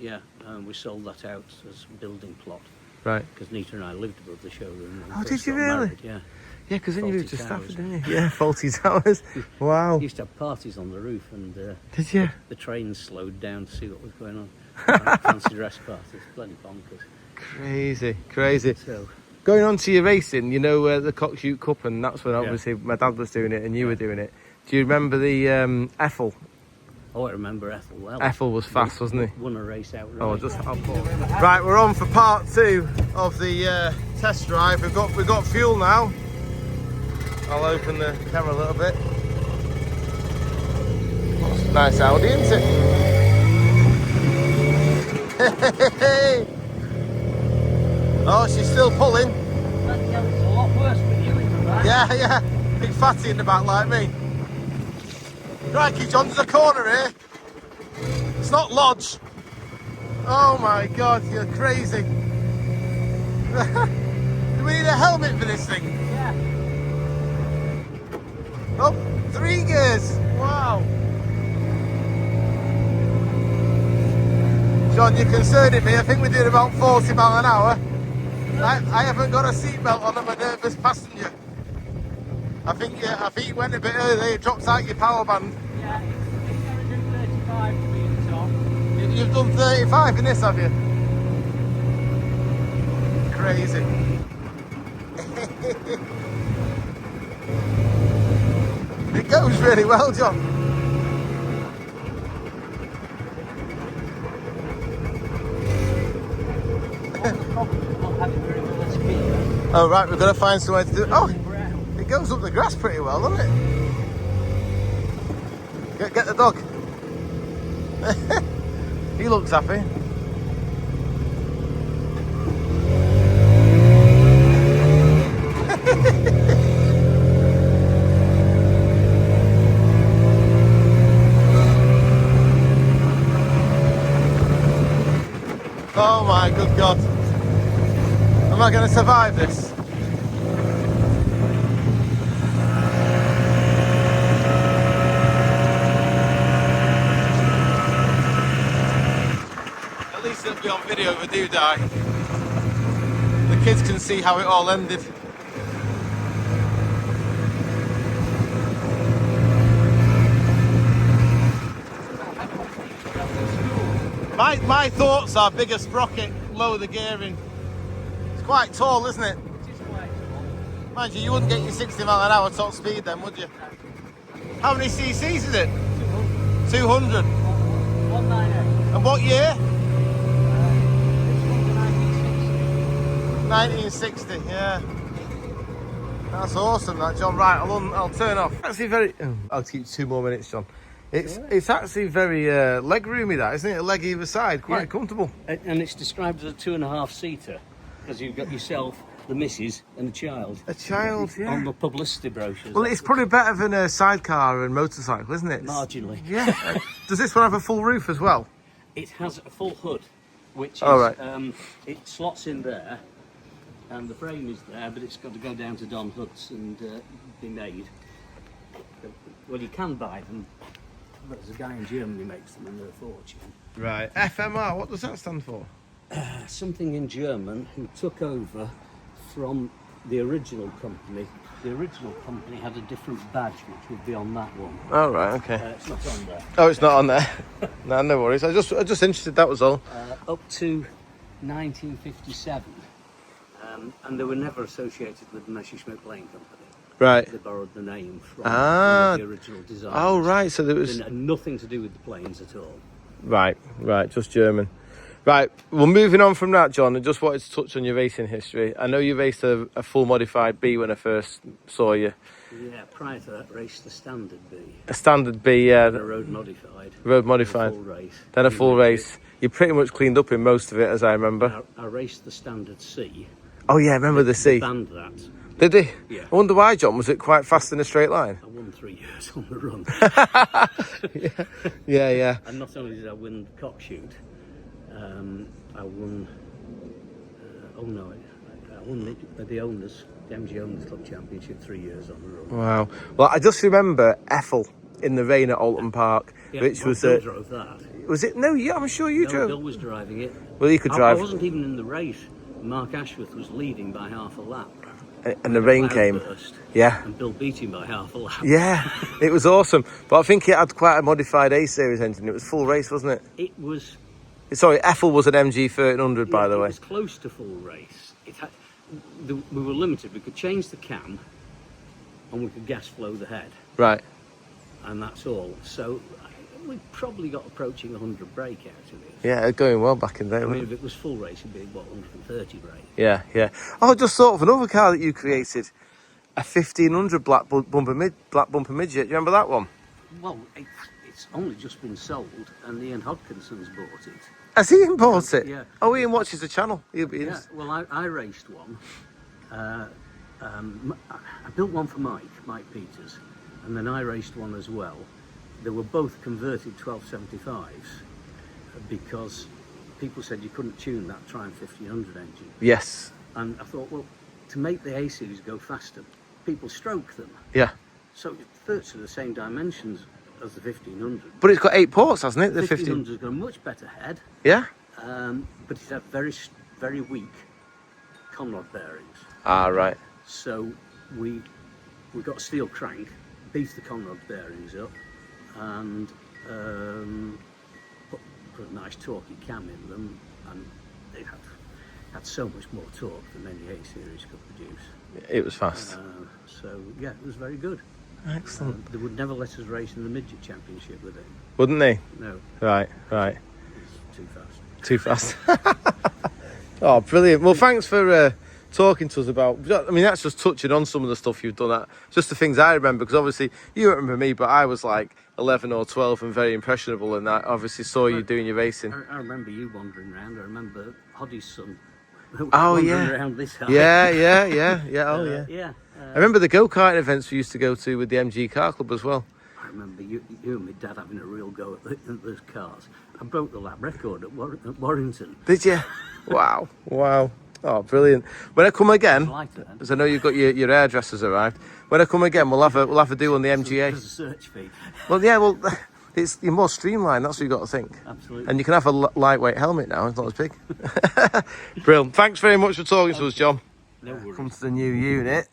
we sold that out as a building plot. Right. Because Nita and I lived above the showroom. Oh, did you really? Married, yeah. Yeah, because then you moved to Fawlty Stafford, Towers. didn't you? Yeah, Faulty Towers. Wow. We used to have parties on the roof, and Did you? the trains slowed down to see what was going on. Fancy dress parties, bloody bonkers. Crazy. So, Going on to your racing, you know the Cockshoot Cup, and that's when obviously my dad was doing it and you were doing it. Do you remember the Ethel? I remember Ethel well. Ethel was fast, wasn't he? Won a race outright. I'll pause. Right, we're on for part 2 of the test drive. We've got fuel now. I'll open the camera a little bit. Nice Audi, isn't it? Oh, she's still pulling. It's a lot worse with you. Yeah, yeah. Big fatty in the back like me. Crikey, John, there's a corner here. It's not Lodge. Oh my God, you're crazy. Do we need a helmet for this thing? Yeah. Oh, 3 gears. Wow. John, you're concerning me. I think we're doing about 40 miles an hour. I haven't got a seatbelt on. I'm a nervous passenger. I think you went a bit early. It drops out your power band. Yeah, it's going to do 35 to be in the top. You've done 35 in this, have you? Crazy. It goes really well, John. Oh right, we've got to find somewhere to do it. Oh, it goes up the grass pretty well, doesn't it? Get the dog. He looks happy. Oh my good God. Am I going to survive this? At least it'll be on video if I do die. The kids can see how it all ended. My thoughts are bigger sprocket, lower the gearing. It's quite tall, isn't it? It is quite tall. Mind you, you wouldn't get your 60 mile an hour top speed then, would you? How many cc's is it? 200. 198. And what year? This one's 1960. 1960, yeah. That's awesome, that, John. Right, I'll turn off. Actually, I'll keep 2 more minutes, John. It's actually very leg roomy, that, isn't it? A leg either side, quite comfortable. And it's described as a 2.5 seater because you've got yourself, the missus, and the child. A child, yeah. On the publicity brochures. Well, it's probably better than a sidecar and motorcycle, isn't it? Marginally. Yeah. Does this one have a full roof as well? It has a full hood, which is, All right. it slots in there, and the frame is there, but it's got to go down to Don Hoods and be made. Well, you can buy them. There's a guy in Germany who makes them and they're a fortune. Right. FMR, what does that stand for? Something in German who took over from the original company. The original company had a different badge which would be on that one. Oh, right, okay. It's not on there. Oh, it's not on there. No, no worries. I just interested, that was all. Up to 1957, and they were never associated with the Messerschmitt Plane Company. Right. They borrowed the name from one of the original designers. Oh, right, so there was... It had nothing to do with the planes at all. Right, just German. Right, well, moving on from that, John, I just wanted to touch on your racing history. I know you raced a full modified B when I first saw you. Yeah, prior to that, raced the Standard B. A Standard B, yeah. Then a road modified. Road modified. A full race. Then a full race. You pretty much cleaned up in most of it, as I remember. I raced the Standard C. Oh, yeah, I remember the C. They banned that. Did they? Yeah. I wonder why, John. Was it quite fast in a straight line? I won 3 years on the run. Yeah. And not only did I win the cock shoot, I won. I won the owners, the MG Owners Club Championship 3 years on the run. Wow. Well, I just remember Ethel in the rain at Alton Park, Yeah, which was Bill drove that. Was it? No, yeah, I'm sure you No, drove. Bill was driving it. Well, you could I drive. wasn't even in the race. Mark Ashworth was leading by half a lap. And the rain came. Burst, Yeah. and Bill beat him by half a lap. Yeah, it was awesome. But I think it had quite a modified A-Series engine. It was full race, wasn't it? It was. Sorry, Ethel was an MG 1300, by the It way. was close to full race. We were limited. We could change the cam, and we could gas flow the head, Right. and that's all. So we probably got approaching 100 brake out of it. Yeah, going well back in the day. I mean, wasn't if it was full race, it'd be what 130 brake. it? Yeah. Oh, I just thought of another car that you created. A 1500 black bumper midget. Do you remember that one? Well, it's only just been sold, and Ian Hodkinson's bought it. Has Ian bought it? Yeah. Oh, Ian watches the channel. He'll be Yeah. Well, I raced one. I built one for Mike Peters, and then I raced one as well. They were both converted 1275s because people said you couldn't tune that Triumph 1500 engine. Yes. And I thought, well, to make the A series go faster, people stroke them. Yeah. So it's virtually the same dimensions as the 1500. But it's got 8 ports, hasn't it? The 1500's got a much better head. Yeah. But it had very weak conrod bearings. Ah, right. So we got a steel crank, beefed the conrod bearings up, and put a nice torquey cam in them, and they had so much more torque than any A series could produce. It was fast. So yeah, it was very good. Excellent. They would never let us race in the midget championship with it. Wouldn't they? No, Right. it's too fast. Too fast. Oh, brilliant. Well, thanks for talking to us about... I mean, that's just touching on some of the stuff you've done. Just the things I remember, because obviously you don't remember me, but I was like 11 or 12 and very impressionable, and I obviously saw you doing your racing. I remember you wandering around. I remember Hoddy's son Oh, wandering yeah. around this house. Yeah. Oh, yeah. Yeah. I remember the go-karting events we used to go to with the MG Car Club as well. I remember you and my dad having a real go at those cars. I broke the lap record at Warrington. Did you? Wow. Oh, brilliant. When I come again, Lighter then. because I know you've got your hairdressers arrived. When I come again, we'll have a do on the MGA. There's a search fee. Well, you're more streamlined. That's what you got to think. Absolutely. And you can have a lightweight helmet now. It's not as big. Brilliant. Thanks very much for talking to us, John. No worries. Come to the new unit.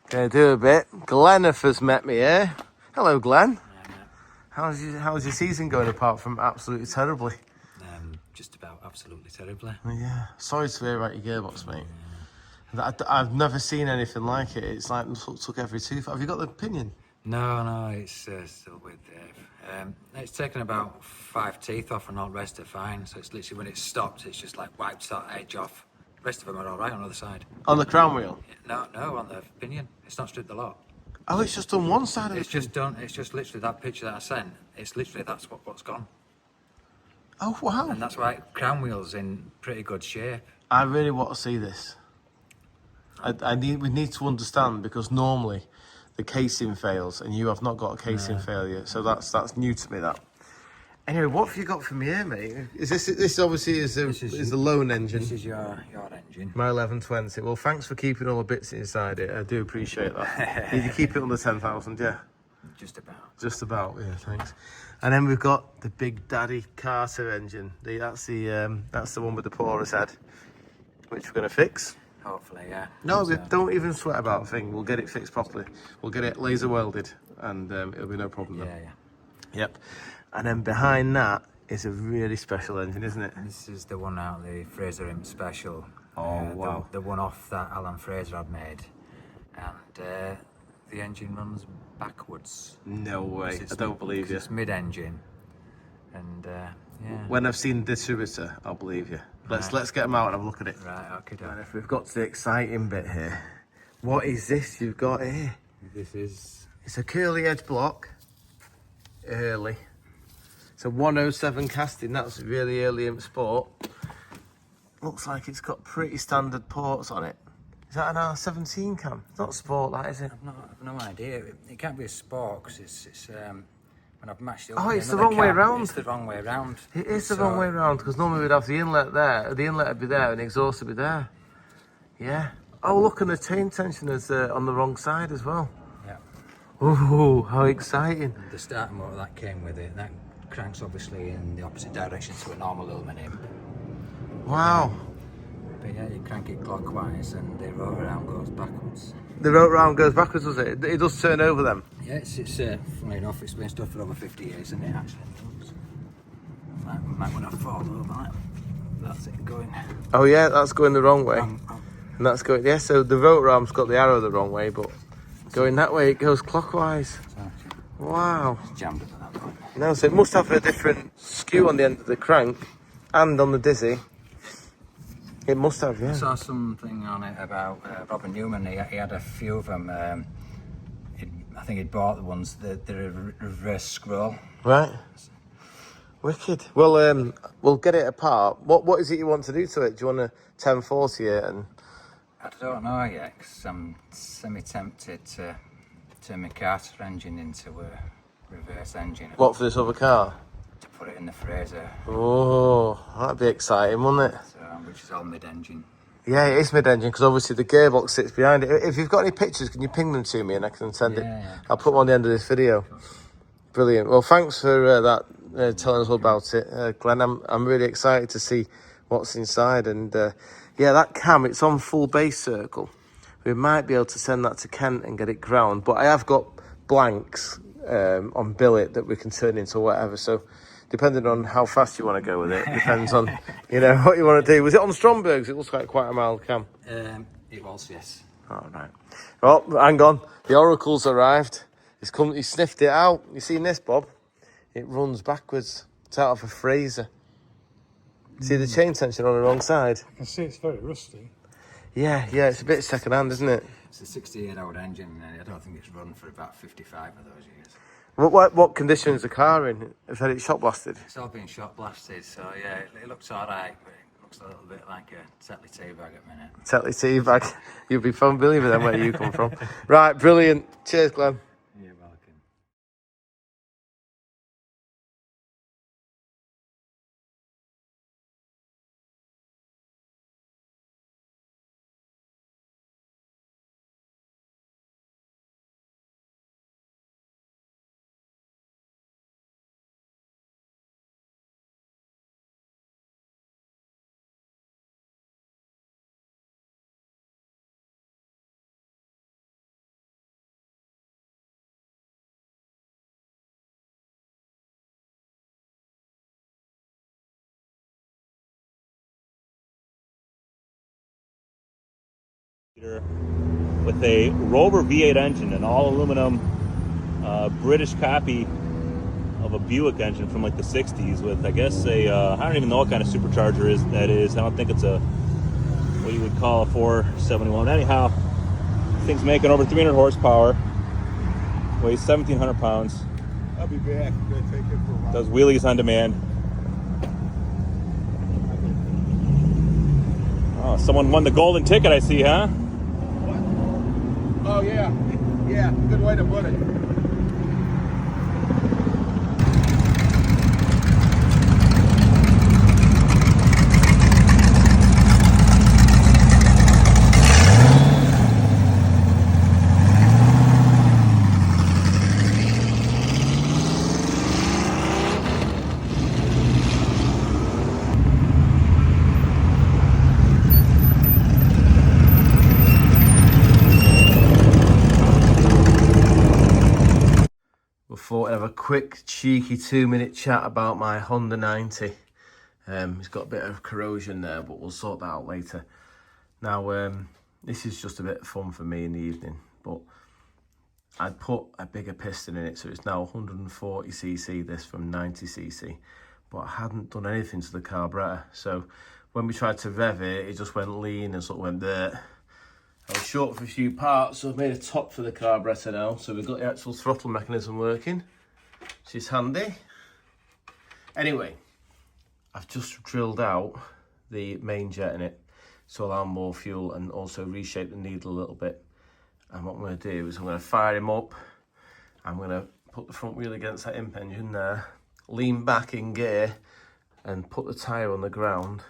Gonna do a bit. Glenn has met me here. Hello, Glenn. How's your season going apart from absolutely terribly? Just about absolutely terribly. Yeah. Sorry to hear about your gearbox, mate. I've never seen anything like it. It's like took every tooth. Have you got the pinion? No, it's still with Dave. It's taken about 5 teeth off and all the rest are fine. So it's literally when it stops, it's just like wiped that edge off. The rest of them are all right on the other side. On the crown wheel? No, on the pinion. It's not stripped the lot. Oh, it's just on one side of It's just done. It's just literally that picture that I sent. It's literally that's what's gone. Oh, wow. And that's why crown wheel's in pretty good shape. I really want to see this. We need to understand, because normally the casing fails and you have not got a casing failure, so that's new to me. That anyway, what have you got for me here, mate? Is this obviously is the lone engine? This is your engine. My 1120. Well, thanks for keeping all the bits inside it. I do appreciate that. Did you keep it under 10,000? Yeah. Just about. Just about. Yeah. Thanks. And then we've got the Big Daddy Carter engine. That's the one with the porous head, which we're going to fix. Hopefully, yeah. No, don't even sweat about a thing. We'll get it fixed properly. We'll get it laser welded, and it'll be no problem then. Yeah. Yep. And then behind that is a really special engine, isn't it? This is the one out the Fraser Imp Special. Oh, wow. The one off that Alan Fraser had made. And the engine runs backwards. No way. I don't believe you. It's mid-engine. And yeah. When I've seen the distributor, I'll believe you. Let's get them out and have a look at it. Right, okay. And if we've got to the exciting bit here, what is this you've got here? This is... It's a curly edge block. Early. It's a 107 casting. That's really early in sport. Looks like it's got pretty standard ports on it. Is that an R17 cam? It's not sport, that, is it? I've no idea. It can't be a sport because it's when I've matched it up. Oh, with it's the another wrong way cam, round. It's the wrong way round. It is the wrong way round, because normally we'd have the inlet there. The inlet would be there and the exhaust would be there. Yeah. Oh, look, and the chain tensioner is on the wrong side as well. Yeah. Oh, how exciting. The starter motor that came with it, that cranks obviously in the opposite direction to a normal aluminium. Wow. But yeah, you crank it clockwise and the rotor arm goes backwards. The rotor arm goes backwards, does it? It does turn over them. Yeah, it's funny enough, it's been stuff for over 50 years and it actually moves. Might want to fall over that. That's it going. Oh yeah, that's going the wrong way. And that's going, yeah, so the rotor arm's got the arrow the wrong way, but going that way it goes clockwise. Wow. It's jammed up at that point. No, so it must have a different skew on the end of the crank and on the dizzy. It must have, yeah. I saw something on it about Robin Newman. He had a few of them. I think he'd bought the ones that the reverse scroll. Right. Wicked. Well, we'll get it apart. What is it you want to do to it? Do you want to 1040 it and I don't know yet, because I'm semi-tempted to turn my Carter engine into a reverse engine. What, for this other car? To put it in the Fraser. Oh, that'd be exciting, wouldn't it? So, which is all mid-engine. Yeah, it is mid-engine, because obviously the gearbox sits behind it. If you've got any pictures, can you ping them to me and I can send it? Yeah. I'll put them on the end of this video. Brilliant. Well, thanks for that, telling us all about it, Glenn. I'm really excited to see what's inside. And yeah, that cam, it's on full base circle. We might be able to send that to Kent and get it ground. But I have got blanks on billet that we can turn into whatever. So depending on how fast you want to go with it, depends on, you know, what you want to do. Was it on Stromberg's? It looks like quite a mild cam. It was, yes. All right. Well, hang on. The Oracle's arrived. It's come. He sniffed it out. You seen this, Bob? It runs backwards. It's out of a Fraser. See the chain tension on the wrong side? I can see it's very rusty. Yeah, it's a bit second-hand, isn't it? It's a 68-hour engine, and I don't think it's run for about 55 of those years. What condition is the car in? Has had it shot blasted? It's all been shot blasted, so yeah, it looks all right, but it looks a little bit like a Tetley teabag at the minute. Tetley teabag. You'll be familiar with them where you come from. Right, brilliant. Cheers, Glenn. You're welcome. With a Rover V8 engine, an all-aluminum British copy of a Buick engine from like the 60s with, I guess, I don't even know what kind of supercharger that is. I don't think it's what you would call a 471. Anyhow, thing's making over 300 horsepower, weighs 1,700 pounds. I'll be back. I'm going to take it for a while. Does wheelies on demand. Oh, someone won the golden ticket, I see, huh? Oh, yeah. Yeah, good way to put it. Thought I'd have a quick, cheeky 2-minute chat about my Honda 90. It's got a bit of corrosion there, but we'll sort that out later. Now, this is just a bit of fun for me in the evening, but I put a bigger piston in it, so it's now 140cc, this from 90cc, but I hadn't done anything to the carburetor. So when we tried to rev it, it just went lean and sort of went there. I was short for a few parts, so I've made a top for the carburetor now. So we've got the actual throttle mechanism working, which is handy. Anyway, I've just drilled out the main jet in it to allow more fuel and also reshape the needle a little bit. And what I'm going to do is I'm going to fire him up. I'm going to put the front wheel against that imp engine there, lean back in gear and put the tyre on the ground.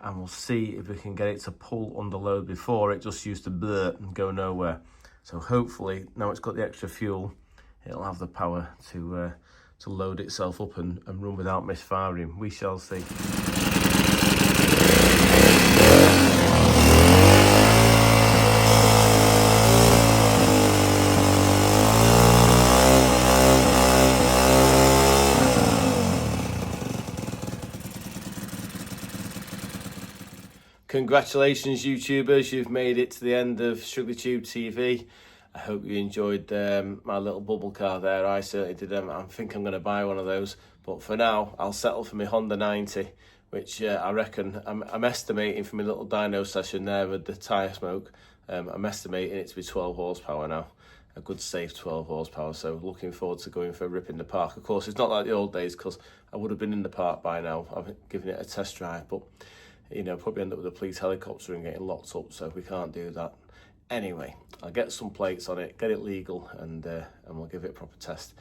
And we'll see if we can get it to pull under load. Before it just used to blurt and go nowhere. So hopefully, now it's got the extra fuel, it'll have the power to load itself up and run without misfiring. We shall see. Congratulations, YouTubers, you've made it to the end of Shrigleytube TV. I hope you enjoyed my little bubble car there. I certainly did. I think I'm going to buy one of those. But for now, I'll settle for my Honda 90, which I reckon, I'm estimating from my little dyno session there with the tyre smoke, I'm estimating it to be 12 horsepower now. A good safe 12 horsepower, so looking forward to going for a rip in the park. Of course, it's not like the old days, because I would have been in the park by now. I've given it a test drive, but you know, probably end up with a police helicopter and getting locked up, so we can't do that. Anyway, I'll get some plates on it, get it legal, and we'll give it a proper test.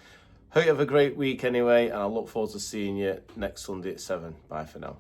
Hope you have a great week anyway, and I look forward to seeing you next Sunday at 7. Bye for now.